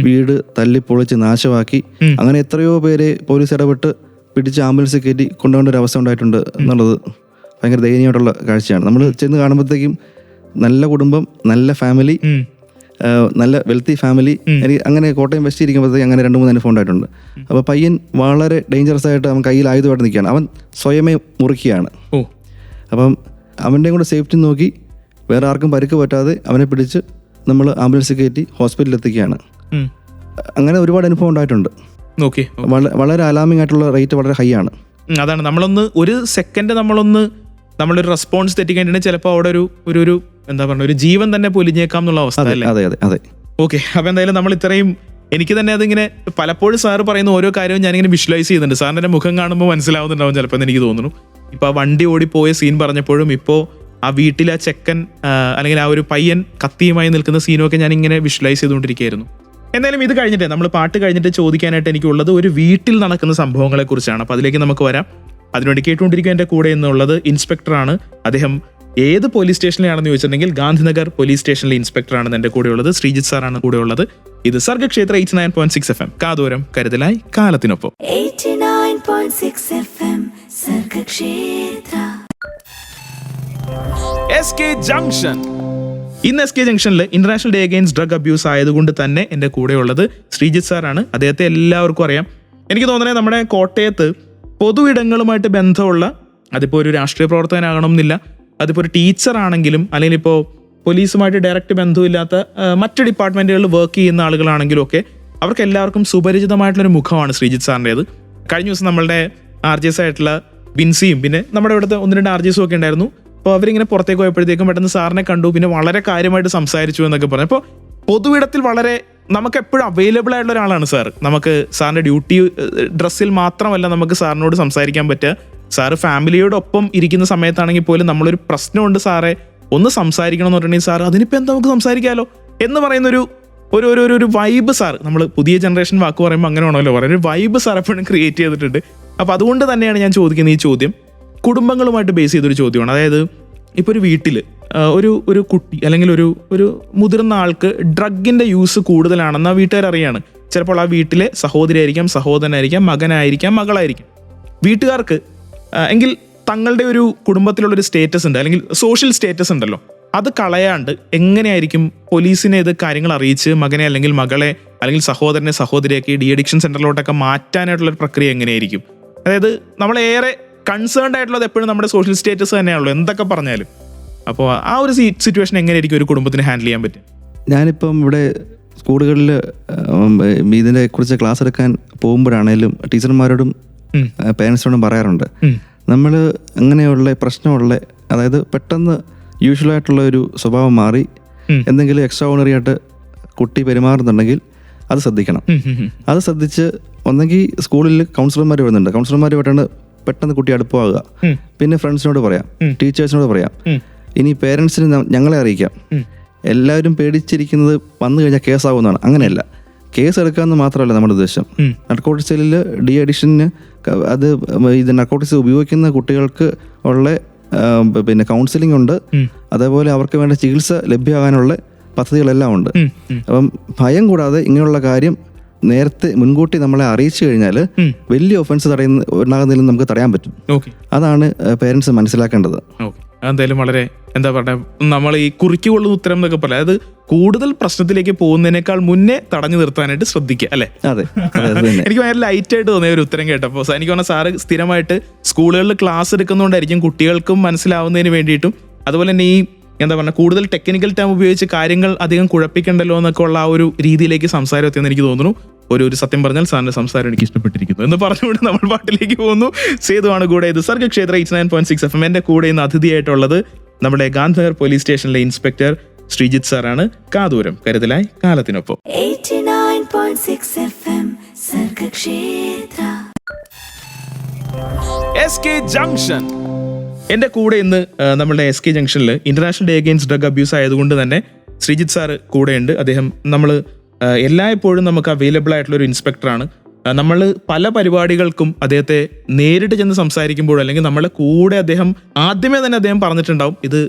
വീട് തല്ലിപ്പൊളിച്ച് നാശമാക്കി. അങ്ങനെ എത്രയോ പേരെ പോലീസ് ഇടപെട്ട് പിടിച്ച് ആംബുലൻസിൽ കയറ്റി കൊണ്ടുപോകേണ്ട ഒരു അവസ്ഥ ഉണ്ടായിട്ടുണ്ട് എന്നുള്ളത് ഭയങ്കര ദയനീയമായിട്ടുള്ള കാഴ്ചയാണ്. നമ്മൾ ചെന്ന് കാണുമ്പോഴത്തേക്കും നല്ല കുടുംബം, നല്ല ഫാമിലി, നല്ല വെൽത്തി ഫാമിലി. എനിക്ക് അങ്ങനെ കോട്ടയം വെസ്റ്റ് ഇരിക്കുമ്പോഴത്തേക്ക് അങ്ങനെ 2-3 അനുഭവം ഉണ്ടായിട്ടുണ്ട്. അപ്പോൾ പയ്യൻ വളരെ ഡേഞ്ചറസ് ആയിട്ട് അവൻ കയ്യിൽ ആയുധമായിട്ട് നിൽക്കുകയാണ്. അവൻ സ്വയമേ മുറിക്കുകയാണ്. അപ്പം അവൻ്റെയും കൂടെ സേഫ്റ്റി നോക്കി വേറെ ആർക്കും പരിക്ക് പറ്റാതെ അവനെ പിടിച്ച് നമ്മൾ ആംബുലൻസിൽ കയറ്റി ഹോസ്പിറ്റലിൽ എത്തിക്കുകയാണ്. അങ്ങനെ ഒരുപാട് അനുഭവം ഉണ്ടായിട്ടുണ്ട്. വളരെ അലാമിംഗ് ആയിട്ടുള്ള റേറ്റ് വളരെ ഹൈ ആണ്. അതാണ് നമ്മളൊന്ന് ഒരു സെക്കൻഡ് നമ്മളൊരു റെസ്പോൺസ് തെറ്റിക്കേണ്ടിട്ട് ചിലപ്പോൾ അവിടെ ഒരു എന്താ പറയുക ഒരു ജീവൻ തന്നെ പൊലിഞ്ഞേക്കാം എന്നുള്ള അവസ്ഥ. അതെ. ഓക്കെ, അപ്പോൾ എന്തായാലും നമ്മൾ ഇത്രയും എനിക്ക് തന്നെ അതിങ്ങനെ പലപ്പോഴും സാറ് പറയുന്ന ഓരോ കാര്യവും ഞാനിങ്ങനെ വിഷ്വലൈസ് ചെയ്യുന്നുണ്ട്. സാറിൻ്റെ മുഖം കാണുമ്പോൾ മനസ്സിലാവുന്നുണ്ടാവും ചിലപ്പോൾ എന്ന് എനിക്ക് തോന്നുന്നു. ഇപ്പോൾ ആ വണ്ടി ഓടിപ്പോയ സീൻ പറഞ്ഞപ്പോഴും ഇപ്പോൾ ആ വീട്ടിലെ ചെക്കൻ അല്ലെങ്കിൽ ആ ഒരു പയ്യൻ കത്തിയുമായി നിൽക്കുന്ന സീനൊക്കെ ഞാൻ ഇങ്ങനെ വിഷ്വലൈസ് ചെയ്തുകൊണ്ടിരിക്കുകയായിരുന്നു. എന്തായാലും ഇത് കഴിഞ്ഞിട്ട് നമ്മൾ പാട്ട് കഴിഞ്ഞിട്ട് ചോദിക്കാനായിട്ട് എനിക്കുള്ളത് ഒരു വീട്ടിൽ നടക്കുന്ന സംഭവങ്ങളെ കുറിച്ചാണ്. അപ്പോൾ അതിലേക്ക് നമുക്ക് വരാം. അതിനുവേണ്ടി കേട്ടുകൊണ്ടിരിക്കുക എൻ്റെ കൂടെ എന്നുള്ളത് ഇൻസ്പെക്ടറാണ്. അദ്ദേഹം ഏത് പോലീസ് സ്റ്റേഷനിലാണെന്ന് ചോദിച്ചിട്ടുണ്ടെങ്കിൽ ഗാന്ധിനഗർ പോലീസ് സ്റ്റേഷനിലെ ഇൻസ്പെക്ടറാണ് എൻ്റെ കൂടെയുള്ളത്. ശ്രീജിത്ത് സാറാണ് കൂടെയുള്ളത്. ഇത് സർഗക്ഷേത്ര 89.6 FM കാതോരം കരുതലായി കാലത്തിനൊപ്പം. 89.6 FM സർഗക്ഷേത്ര. SK junction. ഇന്ന് SK ജംഗ്ഷനിൽ international day against drug abuse ആയതുകൊണ്ട് തന്നെ എൻ്റെ കൂടെയുള്ളത് ശ്രീജിത്ത് സാറാണ്. അദ്ദേഹത്തെ എല്ലാവർക്കും അറിയാം. എനിക്ക് തോന്നുന്നത് നമ്മുടെ കോട്ടയത്ത് പൊതു ഇടങ്ങളുമായിട്ട് ബന്ധമുള്ള, അതിപ്പോൾ ഒരു രാഷ്ട്രീയ പ്രവർത്തകനാകണം എന്നില്ല, അതിപ്പോൾ ഒരു ടീച്ചർ ആണെങ്കിലും അല്ലെങ്കിൽ ഇപ്പോൾ പോലീസുമായിട്ട് ഡയറക്റ്റ് ബന്ധമില്ലാത്ത മറ്റ് ഡിപ്പാർട്ട്മെൻറ്റുകളിൽ വർക്ക് ചെയ്യുന്ന ആളുകളാണെങ്കിലും ഒക്കെ അവർക്ക് എല്ലാവർക്കും സുപരിചിതമായിട്ടുള്ളൊരു മുഖമാണ് ശ്രീജിത്ത് സാറിൻ്റേത്. കഴിഞ്ഞ ദിവസം നമ്മളുടെ RJs ആയിട്ടുള്ള ബിൻസിയും പിന്നെ നമ്മുടെ ഇവിടുത്തെ 1-2 RJസും ഒക്കെ ഉണ്ടായിരുന്നു. അപ്പോൾ അവരിങ്ങനെ പുറത്തേക്ക് പോയപ്പോഴത്തേക്കും പെട്ടെന്ന് സാറിനെ കണ്ടു, പിന്നെ വളരെ കാര്യമായിട്ട് സംസാരിച്ചു എന്നൊക്കെ പറഞ്ഞു. അപ്പോൾ പൊതുവിടത്തിൽ വളരെ നമുക്ക് എപ്പോഴും അവൈലബിൾ ആയിട്ടുള്ള ഒരാളാണ് സാർ. നമുക്ക് സാറിൻ്റെ ഡ്യൂട്ടി ഡ്രസ്സിൽ മാത്രമല്ല നമുക്ക് സാറിനോട് സംസാരിക്കാൻ പറ്റുക. സാറ് ഫാമിലിയോടൊപ്പം ഇരിക്കുന്ന സമയത്താണെങ്കിൽ പോലും നമ്മളൊരു പ്രശ്നമുണ്ട് സാറേ ഒന്ന് സംസാരിക്കണം എന്ന് പറഞ്ഞിട്ടുണ്ടെങ്കിൽ സാർ അതിനിപ്പോൾ എന്താ നമുക്ക് സംസാരിക്കാമല്ലോ എന്ന് പറയുന്നൊരു ഒരു വൈബ് സാർ, നമ്മൾ പുതിയ ജനറേഷൻ വാക്ക് പറയുമ്പോൾ അങ്ങനെ വേണമല്ലോ പറയാൻ, ഒരു വൈബ് സാർ എപ്പോഴും ക്രിയേറ്റ് ചെയ്തിട്ടുണ്ട്. അപ്പോൾ അതുകൊണ്ട് തന്നെയാണ് ഞാൻ ചോദിക്കുന്ന ഈ ചോദ്യം കുടുംബങ്ങളുമായിട്ട് ബേസ് ചെയ്തൊരു ചോദ്യമാണ്. അതായത് ഇപ്പോൾ ഒരു വീട്ടിൽ ഒരു കുട്ടി അല്ലെങ്കിൽ ഒരു മുതിർന്ന ആൾക്ക് ഡ്രഗിൻ്റെ യൂസ് കൂടുതലാണെന്ന് ആ വീട്ടുകാരറിയാണ്. ചിലപ്പോൾ ആ വീട്ടിലെ സഹോദരി ആയിരിക്കാം, സഹോദരനായിരിക്കാം, മകനായിരിക്കാം, മകളായിരിക്കും. വീട്ടുകാർക്ക് എങ്കിൽ തങ്ങളുടെ ഒരു കുടുംബത്തിലുള്ളൊരു സ്റ്റേറ്റസ് ഉണ്ട്, അല്ലെങ്കിൽ സോഷ്യൽ സ്റ്റേറ്റസ് ഉണ്ടല്ലോ, അത് കളയാണ്ട് എങ്ങനെയായിരിക്കും പോലീസിനെ ഇത് കാര്യങ്ങൾ അറിയിച്ച് മകനെ അല്ലെങ്കിൽ മകളെ അല്ലെങ്കിൽ സഹോദരനെ സഹോദരിയൊക്കെ ഡി അഡിക്ഷൻ സെൻ്ററിലോട്ടൊക്കെ മാറ്റാനായിട്ടുള്ളൊരു പ്രക്രിയ എങ്ങനെയായിരിക്കും? അതായത് നമ്മളേറെ കൺസേൺഡ് ആയിട്ടുള്ളത് എപ്പോഴും നമ്മുടെ സോഷ്യൽ സ്റ്റേറ്റസ് തന്നെയാണല്ലോ എന്തൊക്കെ പറഞ്ഞാലും. അപ്പോൾ ആ ഒരു സിറ്റുവേഷൻ എങ്ങനെയായിരിക്കും ഒരു കുടുംബത്തിന് ഹാൻഡിൽ ചെയ്യാൻ പറ്റും? ഞാനിപ്പം ഇവിടെ സ്കൂളുകളിൽ ഇതിനെ കുറിച്ച് ക്ലാസ് എടുക്കാൻ പോകുമ്പോഴാണേലും ടീച്ചർമാരോടും പേരൻസിനോടും പറയാറുണ്ട്, നമ്മൾ അങ്ങനെയുള്ള പ്രശ്നമുള്ള, അതായത് പെട്ടെന്ന് യൂഷ്വലായിട്ടുള്ള ഒരു സ്വഭാവം മാറി എന്തെങ്കിലും എക്സ്ട്രാ ഓർഡിനറി ആയിട്ട് കുട്ടി പെരുമാറുന്നുണ്ടെങ്കിൽ അത് ശ്രദ്ധിക്കണം. അത് ശ്രദ്ധിച്ച് ഒന്നെങ്കിൽ സ്കൂളിൽ കൗൺസിലർമാർ വരുന്നുണ്ട്, കൗൺസിലർമാരുമായിട്ടാണ് പെട്ടെന്ന് കുട്ടി അടുപ്പമാകുക. പിന്നെ ഫ്രണ്ട്സിനോട് പറയാം, ടീച്ചേഴ്സിനോട് പറയാം, ഇനി പേരൻസിന് ഞങ്ങളെ അറിയിക്കാം. എല്ലാവരും പേടിച്ചിരിക്കുന്നത് വന്നു കഴിഞ്ഞാൽ കേസാവുന്നതാണ്. അങ്ങനെയല്ല, കേസ് എടുക്കാമെന്ന് മാത്രമല്ല നമ്മുടെ ഉദ്ദേശം. നർക്കോട്ടിക് സെല്ലിൽ ഡി അഡിക്ഷന് അത് ഇത് നർക്കോട്ടിക്സ് ഉപയോഗിക്കുന്ന കുട്ടികൾക്ക് ഉള്ള പിന്നെ കൗൺസിലിംഗ് ഉണ്ട്, അതേപോലെ അവർക്ക് വേണ്ട ചികിത്സ ലഭ്യമാകാനുള്ള പദ്ധതികളെല്ലാം ഉണ്ട്. അപ്പം ഭയം കൂടാതെ ഇങ്ങനെയുള്ള കാര്യം നേരത്തെ മുൻകൂട്ടി നമ്മളെ അറിയിച്ചു കഴിഞ്ഞാൽ വലിയ ഒഫൻസ് ഉണ്ടാകുന്നതിലും നമുക്ക് തടയാൻ പറ്റും. അതാണ് പേരൻസ് മനസ്സിലാക്കേണ്ടത്. എന്തായാലും വളരെ എന്താ പറയുക, നമ്മൾ ഈ കുറിക്കുകൊള്ളുന്ന ഉത്തരം എന്നൊക്കെ പറയാം, അതായത് കൂടുതൽ പ്രശ്നത്തിലേക്ക് പോകുന്നതിനേക്കാൾ മുന്നേ തടഞ്ഞു നിർത്താനായിട്ട് ശ്രദ്ധിക്കുക, അല്ലേ? അതെ. എനിക്ക് ഭയങ്കര ലൈറ്റ് ആയിട്ട് തോന്നിയ ഒരു ഉത്തരം കേട്ടപ്പോൾ എനിക്ക് പറഞ്ഞാൽ സാറ് സ്ഥിരമായിട്ട് സ്കൂളുകളിൽ ക്ലാസ് എടുക്കുന്നതുകൊണ്ടായിരിക്കും കുട്ടികൾക്കും മനസ്സിലാവുന്നതിന് വേണ്ടിയിട്ടും, അതുപോലെ തന്നെ ഈ എന്താ പറയുക കൂടുതൽ ടെക്നിക്കൽ ടൈം ഉപയോഗിച്ച് കാര്യങ്ങൾ അധികം കുഴപ്പിക്കണ്ടല്ലോ എന്നൊക്കെ ഉള്ള ആ ഒരു രീതിയിലേക്ക് സംസാരം എത്തിയെന്ന് എനിക്ക് തോന്നുന്നു. ഒരു സത്യം പറഞ്ഞാൽ സാറിന്റെ സംസാരം എനിക്ക് ഇഷ്ടപ്പെട്ടിരിക്കുന്നു എന്ന് പറഞ്ഞുകൊണ്ട് നമ്മൾ പാട്ടിലേക്ക് പോകുന്നു. സേതുവാണ് കൂടെ. ഇത് സർഗക്ഷേത്ര 89.6 FM. എൻ്റെ കൂടെ ഇന്ന് അതിഥിയായിട്ടുള്ളത് നമ്മുടെ ഗാന്ധിനഗർ പോലീസ് സ്റ്റേഷനിലെ ഇൻസ്പെക്ടർ ശ്രീജിത്ത് സാറാണ്. കാതൂരം കരുതലായി കാലത്തിനൊപ്പം. 89.6 FM സർഗക്ഷേത്ര. SK junction. എൻ്റെ കൂടെ ഇന്ന് നമ്മുടെ SK ജംഗ്ഷനിൽ international day against drug abuse ആയതുകൊണ്ട് തന്നെ ശ്രീജിത്ത് സാറ് കൂടെയുണ്ട്. അദ്ദേഹം നമ്മൾ എല്ലായ്പ്പോഴും നമുക്ക് അവൈലബിൾ ആയിട്ടുള്ള ഒരു ഇൻസ്പെക്ടറാണ്. നമ്മൾ പല പരിപാടികൾക്കും അദ്ദേഹത്തെ നേരിട്ട് ചെന്ന് സംസാരിക്കുമ്പോൾ അല്ലെങ്കിൽ നമ്മളെ കൂടെ അദ്ദേഹം ആദ്യമേ തന്നെ അദ്ദേഹം പറഞ്ഞിട്ടുണ്ടാവും, ഇത്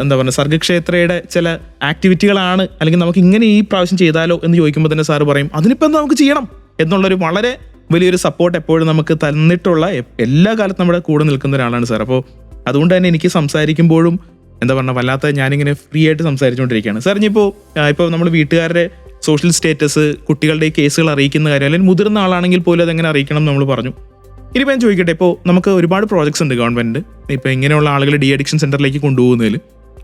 എന്താ പറയുക, സർഗക്ഷേത്രയുടെ ചില ആക്ടിവിറ്റികളാണ്, അല്ലെങ്കിൽ നമുക്ക് ഇങ്ങനെ ഈ പ്രാവശ്യം ചെയ്താലോ എന്ന് ചോദിക്കുമ്പോൾ തന്നെ സാറ് പറയും അതിനിപ്പോൾ എന്താ നമുക്ക് ചെയ്യണം എന്നുള്ളൊരു വളരെ വലിയൊരു സപ്പോർട്ട് എപ്പോഴും നമുക്ക് തന്നിട്ടുള്ള എല്ലാ കാലത്തും നമ്മുടെ കൂടെ നിൽക്കുന്ന ഒരാളാണ് സാർ. അപ്പോൾ അതുകൊണ്ട് തന്നെ എനിക്ക് സംസാരിക്കുമ്പോഴും എന്താ പറയുക, വല്ലാത്ത ഞാനിങ്ങനെ ഫ്രീ ആയിട്ട് സംസാരിച്ചുകൊണ്ടിരിക്കുകയാണ്. സാർ ഇപ്പോൾ നമ്മൾ വീട്ടുകാരുടെ സോഷ്യൽ സ്റ്റേറ്റസ്, കുട്ടികളുടെ ഈ കേസുകൾ അറിയിക്കുന്ന കാര്യം, അല്ലെങ്കിൽ മുതിർന്ന ആളാണെങ്കിൽ പോലും അതെങ്ങനെ അറിയിക്കണം നമ്മൾ പറഞ്ഞു. ഇനിയിപ്പോൾ ഞാൻ ചോദിക്കട്ടെ, ഇപ്പോൾ നമുക്ക് ഒരുപാട് പ്രോജക്ട്സ് ഉണ്ട് ഗവൺമെൻറ് ഇപ്പോൾ ഇങ്ങനെയുള്ള ആളുകൾ ഡി അഡിക്ഷൻ സെൻ്ററിലേക്ക് കൊണ്ടുപോകുന്നതിൽ.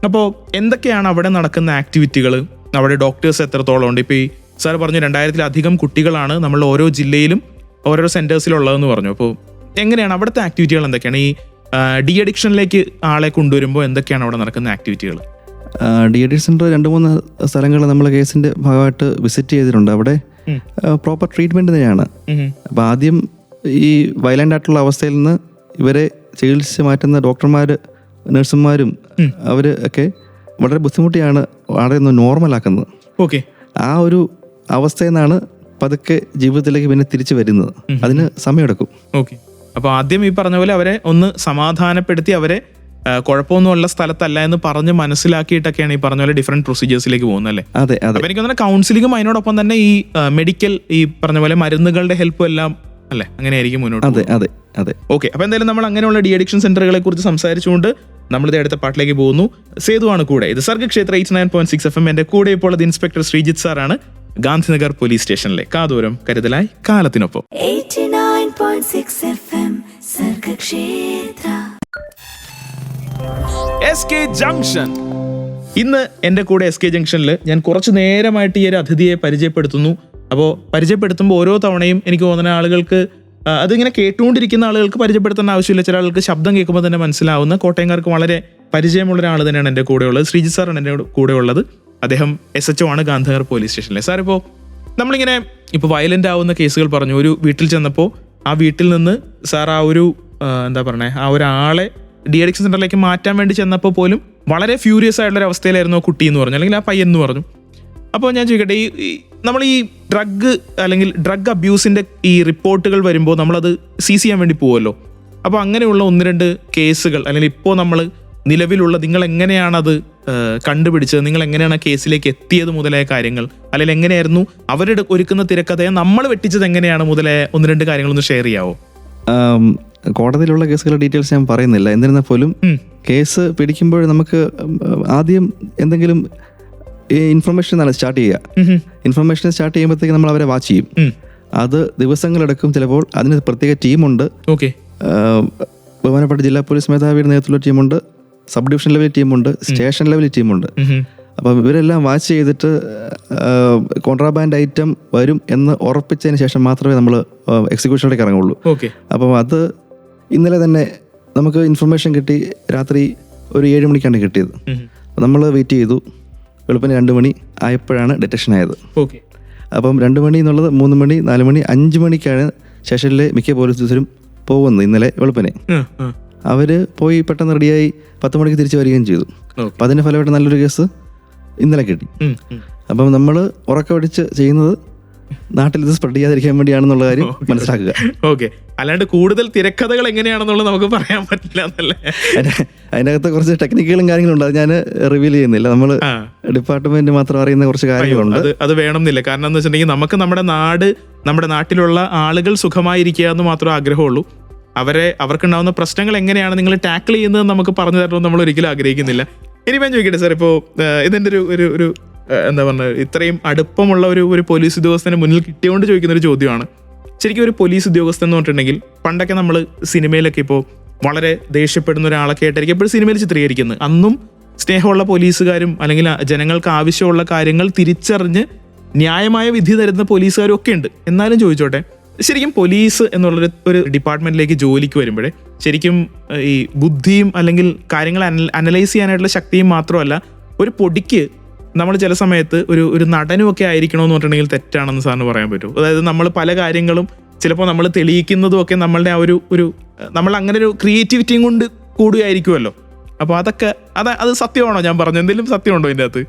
അപ്പോൾ എന്തൊക്കെയാണ് അവിടെ നടക്കുന്ന ആക്ടിവിറ്റികൾ, അവിടെ ഡോക്ടേഴ്സ് എത്രത്തോളം ഉണ്ട്? ഇപ്പോൾ ഈ സാർ പറഞ്ഞു 2000-ലധികം കുട്ടികളാണ് നമ്മൾ ഓരോ ജില്ലയിലും ഓരോ സെൻറ്റേഴ്സിലുള്ളതെന്ന് പറഞ്ഞു. അപ്പോൾ എങ്ങനെയാണ് അവിടുത്തെ ആക്ടിവിറ്റികൾ, എന്തൊക്കെയാണ് ഈ ഡി അഡിക്ഷനിലേക്ക് ആളെ കൊണ്ടുവരുമ്പോൾ എന്തൊക്കെയാണ് അവിടെ നടക്കുന്ന ആക്ടിവിറ്റികൾ? ഡി അഡിക്ഷൻ സെൻ്റർ 2-3 സ്ഥലങ്ങൾ നമ്മൾ കേസിൻ്റെ ഭാഗമായിട്ട് വിസിറ്റ് ചെയ്തിട്ടുണ്ട്. അവിടെ പ്രോപ്പർ ട്രീറ്റ്മെൻറ്റ് തന്നെയാണ്. അപ്പോൾ ആദ്യം ഈ വയലൻ്റ് ആയിട്ടുള്ള അവസ്ഥയിൽ നിന്ന് ഇവരെ ചികിത്സിച്ച് മാറ്റുന്ന ഡോക്ടർമാർ, നഴ്സുമാരും അവർ ഒക്കെ വളരെ ബുദ്ധിമുട്ടിയാണ് വളരെ ഒന്ന് നോർമലാക്കുന്നത്. ഓക്കെ, ആ ഒരു അവസ്ഥയിൽ നിന്നാണ് പതുക്കെ ജീവിതത്തിലേക്ക് പിന്നെ തിരിച്ചു വരുന്നത്. അതിന് സമയമെടുക്കും. ഓക്കെ, അപ്പോൾ ആദ്യം ഈ പറഞ്ഞ പോലെ അവരെ ഒന്ന് സമാധാനപ്പെടുത്തി അവരെ കുഴപ്പമൊന്നുമുള്ള സ്ഥലത്തല്ല എന്ന് പറഞ്ഞ് മനസ്സിലാക്കിയിട്ടൊക്കെയാണ് ഈ പറഞ്ഞ പോലെ ഡിഫറെന്റ് പ്രൊസീജിയേഴ്സിലേക്ക് പോകുന്നത് അല്ലേ? അതെ അതെ. അപ്പോൾ എനിക്ക് തോന്നുന്നത് കൗൺസിലിംഗും അതിനോടൊപ്പം തന്നെ ഈ മെഡിക്കൽ ഈ പറഞ്ഞ പോലെ മരുന്നുകളുടെ ഹെൽപ്പും എല്ലാം അല്ലേ, അങ്ങനെയായിരിക്കും മുന്നോട്ട്. അതെ അതെ അതെ. ഓക്കെ, അപ്പോൾ എന്തായാലും നമ്മൾ അങ്ങനെയുള്ള ഡി അഡിക്ഷൻ സെന്ററുകളെ കുറിച്ച് സംസാരിച്ചുകൊണ്ട് നമ്മളിത് അടുത്ത പാട്ടിലേക്ക് പോകുന്നു. സേതുവാണ് കൂടെ. ഇത് സർഗക്ഷേത്ര 89.6 FM. എൻ്റെ കൂടെ ഇപ്പോൾ ഉള്ളത് ഇൻസ്പെക്ടർ ശ്രീജിത്ത് സാറാണ്, ഗാന്ധിനഗർ പോലീസ് സ്റ്റേഷനിലെ. കാതോരം കരുതലായി കാലത്തിനൊപ്പം. 89.6 FM സർഗക്ഷേത്ര. SK junction. ഇന്ന് എൻ്റെ കൂടെ SK ജംഗ്ഷനിൽ ഞാൻ കുറച്ച് നേരമായിട്ട് ഈ ഒരു അതിഥിയെ പരിചയപ്പെടുത്തുന്നു. അപ്പോൾ പരിചയപ്പെടുത്തുമ്പോൾ ഓരോ തവണയും എനിക്ക് തോന്നുന്ന ആളുകൾക്ക് അതിങ്ങനെ കേട്ടുകൊണ്ടിരിക്കുന്ന ആളുകൾക്ക് പരിചയപ്പെടുത്തേണ്ട ആവശ്യമില്ല. ചില ആൾക്ക് ശബ്ദം കേൾക്കുമ്പോൾ തന്നെ മനസ്സിലാവുന്ന കോട്ടയംകാർക്ക് വളരെ പരിചയമുള്ള ഒരാൾ തന്നെയാണ് എൻ്റെ കൂടെ ഉള്ളത്. ശ്രീജിത്ത് സാറാണ് എൻ്റെ കൂടെ ഉള്ളത്. അദ്ദേഹം SHO ആണ് ഗാന്ധിനഗർ പോലീസ് സ്റ്റേഷനിലെ. സാർ, ഇപ്പോൾ നമ്മളിങ്ങനെ ഇപ്പോൾ വയലൻ്റ് ആവുന്ന കേസുകൾ പറഞ്ഞു. ഒരു വീട്ടിൽ ചെന്നപ്പോൾ ആ വീട്ടിൽ നിന്ന് സാർ ആ ഒരു എന്താ പറയണേ, ആ ഒരാളെ ഡി അഡിക്ഷൻ സെൻ്ററിലേക്ക് മാറ്റാൻ വേണ്ടി ചെന്നപ്പോൾ പോലും വളരെ ഫ്യൂരിയസ് ആയിട്ടുള്ള ഒരു അവസ്ഥയിലായിരുന്നു ആ കുട്ടി എന്ന് പറഞ്ഞു, അല്ലെങ്കിൽ ആ പയ്യൻ എന്ന് പറഞ്ഞു. അപ്പോൾ ഞാൻ ചോദിക്കട്ടെ, ഈ നമ്മൾ ഈ ഡ്രഗ് അല്ലെങ്കിൽ ഡ്രഗ് അബ്യൂസിൻ്റെ ഈ റിപ്പോർട്ടുകൾ വരുമ്പോൾ നമ്മളത് സീസ് ചെയ്യാൻ വേണ്ടി പോകുമല്ലോ. അപ്പോൾ അങ്ങനെയുള്ള 1-2 കേസുകൾ, അല്ലെങ്കിൽ ഇപ്പോൾ നമ്മൾ നിലവിലുള്ള, നിങ്ങൾ എങ്ങനെയാണത് കണ്ടുപിടിച്ചത്, നിങ്ങൾ എങ്ങനെയാണ് ആ കേസിലേക്ക് എത്തിയത് മുതലായ കാര്യങ്ങൾ, അല്ലെങ്കിൽ എങ്ങനെയായിരുന്നു അവരുടെ ഒരുക്കുന്ന തിരക്കഥയെ നമ്മൾ വെട്ടിച്ചത് എങ്ങനെയാണ് മുതലായ 1-2 കാര്യങ്ങളൊന്ന് ഷെയർ ചെയ്യാവോ? കോടതിയിലുള്ള കേസുകളുടെ ഡീറ്റെയിൽസ് ഞാൻ പറയുന്നില്ല. എന്നിരുന്നാൽ പോലും കേസ് പിടിക്കുമ്പോൾ നമുക്ക് ആദ്യം എന്തെങ്കിലും ഇൻഫർമേഷൻ ആണ് സ്റ്റാർട്ട് ചെയ്യുക. ഇൻഫർമേഷൻ സ്റ്റാർട്ട് ചെയ്യുമ്പോഴത്തേക്ക് നമ്മൾ അവരെ വാച്ച് ചെയ്യും. അത് ദിവസങ്ങളെടുക്കും. ചിലപ്പോൾ അതിന് പ്രത്യേക ടീമുണ്ട്. ഓക്കെ, ബഹുമാനപ്പെട്ട ജില്ലാ പോലീസ് മേധാവിയുടെ നേതൃത്വത്തിലുള്ള ടീമുണ്ട്, സബ് ഡിവിഷൻ ലെവലിൽ ടീമുണ്ട്, സ്റ്റേഷൻ ലെവലിൽ ടീമുണ്ട്. അപ്പം ഇവരെല്ലാം വാച്ച് ചെയ്തിട്ട് കോൺട്രാബാൻഡ് ഐറ്റം വരും എന്ന് ഉറപ്പിച്ചതിന് ശേഷം മാത്രമേ നമ്മൾ എക്സിക്യൂഷനിലേക്ക് ഇറങ്ങുള്ളൂ. ഓക്കെ, അപ്പം അത് ഇന്നലെ തന്നെ നമുക്ക് ഇൻഫർമേഷൻ കിട്ടി. രാത്രി ഒരു 7 മണിക്കാണ് കിട്ടിയത്. നമ്മൾ വെയിറ്റ് ചെയ്തു. വെളുപ്പിന് 2 മണി ആയപ്പോഴാണ് ഡിറ്റക്ഷൻ ആയത്. ഓക്കെ, അപ്പം 2 മണി എന്നുള്ളത് 3 മണി, 4 മണി, 5 മണിക്കാണ് സ്റ്റേഷനിലെ മിക്ക പോലീസ് ഓഫീസറും പോകുന്നത്. ഇന്നലെ വെളുപ്പിനെ അവർ പോയി പെട്ടെന്ന് റെഡിയായി 10 മണിക്ക് തിരിച്ചു വരികയും ചെയ്തു. അപ്പം അതിൻ്റെ ഫലമായിട്ട് നല്ലൊരു കേസ് ഇന്നലെ കിട്ടി. അപ്പം നമ്മൾ ഉറക്കമടിച്ച് ചെയ്യുന്നത് നാട്ടിൽ ഇത് സ്പ്രെഡ് ചെയ്യാതിരിക്കാൻ വേണ്ടിയാണെന്നുള്ള കാര്യം മനസ്സിലാക്കുക. ഓക്കെ, അല്ലാണ്ട് കൂടുതൽ തിരക്കഥകൾ എങ്ങനെയാണെന്നുള്ളത് നമുക്ക് പറയാൻ പറ്റില്ല എന്നല്ലേ? അതിനകത്ത് കുറച്ച് ടെക്നിക്കുകളും കാര്യങ്ങളുണ്ട്. അത് ഞാൻ റിവീൽ ചെയ്യുന്നില്ല. നമ്മൾ ഡിപ്പാർട്ട്മെന്റ് മാത്രം അറിയുന്ന കുറച്ച് കാര്യങ്ങളുണ്ട്. അത് വേണമെന്നില്ല. കാരണം എന്ന് വെച്ചിട്ടുണ്ടെങ്കിൽ നമുക്ക് നമ്മുടെ നാട്ടിലുള്ള ആളുകൾ സുഖമായിരിക്കുക എന്ന് മാത്രമേ ആഗ്രഹമുള്ളൂ. അവർക്കുണ്ടാവുന്ന പ്രശ്നങ്ങൾ എങ്ങനെയാണ് നിങ്ങൾ ടാക്കിൾ ചെയ്യുന്നത് നമുക്ക് പറഞ്ഞു തരണമെന്ന് നമ്മൾ ഒരിക്കലും ആഗ്രഹിക്കുന്നില്ല. ഇനി ഞാൻ ചോദിക്കട്ടെ സാർ, ഇപ്പോൾ ഇതിൻ്റെ ഒരു എന്താ പറയുക, ഇത്രയും അടുപ്പമുള്ള ഒരു പോലീസ് ഉദ്യോഗസ്ഥന് മുന്നിൽ കിട്ടിയോണ്ട് ചോദിക്കുന്ന ഒരു ചോദ്യമാണ്. ശരിക്കും ഒരു പോലീസ് ഉദ്യോഗസ്ഥൻ എന്ന് പറഞ്ഞിട്ടുണ്ടെങ്കിൽ പണ്ടൊക്കെ നമ്മൾ സിനിമയിലൊക്കെ ഇപ്പോൾ വളരെ ദേഷ്യപ്പെടുന്ന ഒരാളൊക്കെ ആയിട്ടായിരിക്കും എപ്പോഴും സിനിമയിൽ ചിത്രീകരിക്കുന്നത്. അന്നും സ്നേഹമുള്ള പോലീസുകാരും അല്ലെങ്കിൽ ജനങ്ങൾക്ക് ആവശ്യമുള്ള കാര്യങ്ങൾ തിരിച്ചറിഞ്ഞ് ന്യായമായ വിധി തരുന്ന പോലീസുകാരും ഒക്കെ ഉണ്ട്. എന്നാലും ചോദിച്ചോട്ടെ, ശരിക്കും പോലീസ് എന്നുള്ളൊരു ഡിപ്പാർട്ട്മെന്റിലേക്ക് ജോലിക്ക് വരുമ്പോഴേ ശരിക്കും ഈ ബുദ്ധിയും അല്ലെങ്കിൽ കാര്യങ്ങൾ അനലൈസ് ചെയ്യാനായിട്ടുള്ള ശക്തിയും മാത്രമല്ല, ഒരു പൊടിക്ക് നമ്മൾ ചില സമയത്ത് ഒരു നടനുമൊക്കെ ആയിരിക്കണമെന്ന് പറഞ്ഞിട്ടുണ്ടെങ്കിൽ തെറ്റാണെന്ന് സാറിന് പറയാൻ പറ്റും. അതായത് നമ്മൾ പല കാര്യങ്ങളും ചിലപ്പോൾ നമ്മൾ തെളിയിക്കുന്നതും ഒക്കെ നമ്മളുടെ ആ ഒരു നമ്മൾ അങ്ങനെ ഒരു ക്രിയേറ്റിവിറ്റിയും കൊണ്ട് കൂടുകയായിരിക്കുമല്ലോ. അപ്പോൾ അതൊക്കെ അത് സത്യമാണോ ഞാൻ പറഞ്ഞു? എന്തെങ്കിലും സത്യമുണ്ടോ ഇതിൻ്റെ അകത്ത്?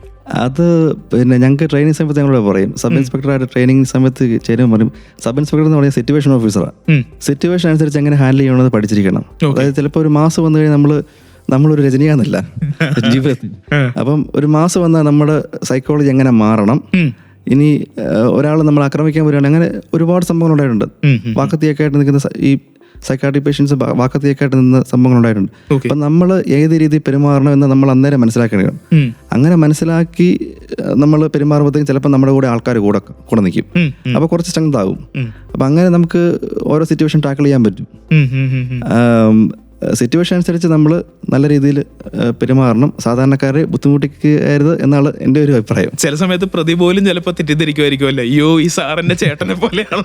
അത് പിന്നെ ഞങ്ങൾക്ക് ട്രെയിനിങ് സമയത്ത് ഞങ്ങളോട് പറയും, സബ് ഇൻസ്പെക്ടറായിട്ട് ട്രെയിനിങ് സമയത്ത് ചേരുമ്പോൾ പറയും, സബ് ഇൻസ്പെക്ടർ എന്ന് പറയുന്ന സിറ്റുവേഷൻ ഓഫീസറാണ്. സിറ്റുവേഷൻ അനുസരിച്ച് എങ്ങനെ ഹാൻഡിൽ ചെയ്യണമെന്ന് പഠിച്ചിരിക്കണം. അതായത് ചിലപ്പോൾ ഒരു മാസം വന്നു കഴിഞ്ഞാൽ നമ്മളൊരു രജനീകാന്തല്ല ജീവിതത്തിൽ. അപ്പം ഒരു മാസം വന്നാൽ നമ്മുടെ സൈക്കോളജി എങ്ങനെ മാറണം, ഇനി ഒരാൾ നമ്മൾ ആക്രമിക്കാൻ വരികയാണെങ്കിൽ അങ്ങനെ ഒരുപാട് സംഭവങ്ങൾ ഉണ്ടായിട്ടുണ്ട്. വാക്കത്തിയൊക്കെ ആയിട്ട് നിൽക്കുന്ന ഈ സൈക്കാട്രിക് പേഷ്യൻസ് വാക്കത്തിയൊക്കെയായിട്ട് നിന്ന സംഭവങ്ങൾ ഉണ്ടായിട്ടുണ്ട്. അപ്പം നമ്മൾ ഏത് രീതിയിൽ പെരുമാറണം എന്ന് നമ്മൾ അന്നേരം മനസ്സിലാക്കണം. അങ്ങനെ മനസ്സിലാക്കി നമ്മൾ പെരുമാറുമ്പോഴത്തേക്കും ചിലപ്പോൾ നമ്മുടെ കൂടെ ആൾക്കാർ കൂടെ നിൽക്കും. അപ്പോൾ കുറച്ച് സ്ട്രെങ്ത് ആകും. അപ്പം അങ്ങനെ നമുക്ക് ഓരോ സിറ്റുവേഷൻ ടാക്കിൾ ചെയ്യാൻ പറ്റും. സിറ്റുവേഷൻ അനുസരിച്ച് നമ്മൾ നല്ല രീതിയിൽ പെരുമാറണം, സാധാരണക്കാരെ ബുദ്ധിമുട്ടിക്കരുത് എന്നാണ് എൻ്റെ ഒരു അഭിപ്രായം. ചില സമയത്ത് പ്രതി പോലും ചിലപ്പോൾ തെറ്റിദ്ധരിക്കുമായിരിക്കും അല്ലേ, അയ്യോ ഈ സാറിന്റെ ചേട്ടനെ പോലെയാണ്,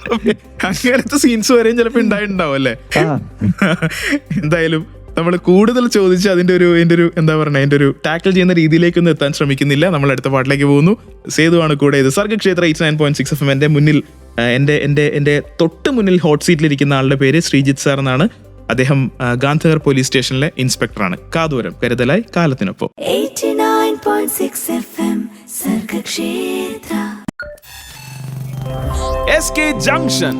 അങ്ങനത്തെ സീൻസ് വരെയും ചിലപ്പോൾ ഉണ്ടായിട്ടുണ്ടാവും അല്ലേ. എന്തായാലും നമ്മൾ കൂടുതൽ ചോദിച്ച് അതിന്റെ ഒരു എന്താ പറയുക, അതിന്റെ ഒരു ടാക്കിൾ ചെയ്യുന്ന രീതിയിലേക്കൊന്നും എത്താൻ ശ്രമിക്കുന്നില്ല. നമ്മൾ അടുത്ത പാട്ടിലേക്ക് പോകുന്നു. സേതുവാണ് കൂടെ. ഇത് സർഗക്ഷേത്ര 89.6 FM. എൻ്റെ മുന്നിൽ എൻ്റെ തൊട്ട് മുന്നിൽ ഹോട്ട് സീറ്റിലിരിക്കുന്ന ആളുടെ പേര് ശ്രീജിത്ത് സാർ എന്നാണ്. അദ്ദേഹം ഗാന്ധിനഗർ പോലീസ് സ്റ്റേഷനിലെ ഇൻസ്പെക്ടറാണ്. കാതോരം കരുതലായി കാലത്തിനൊപ്പം. 89.6 FM സർഗക്ഷേത്ര. SK junction.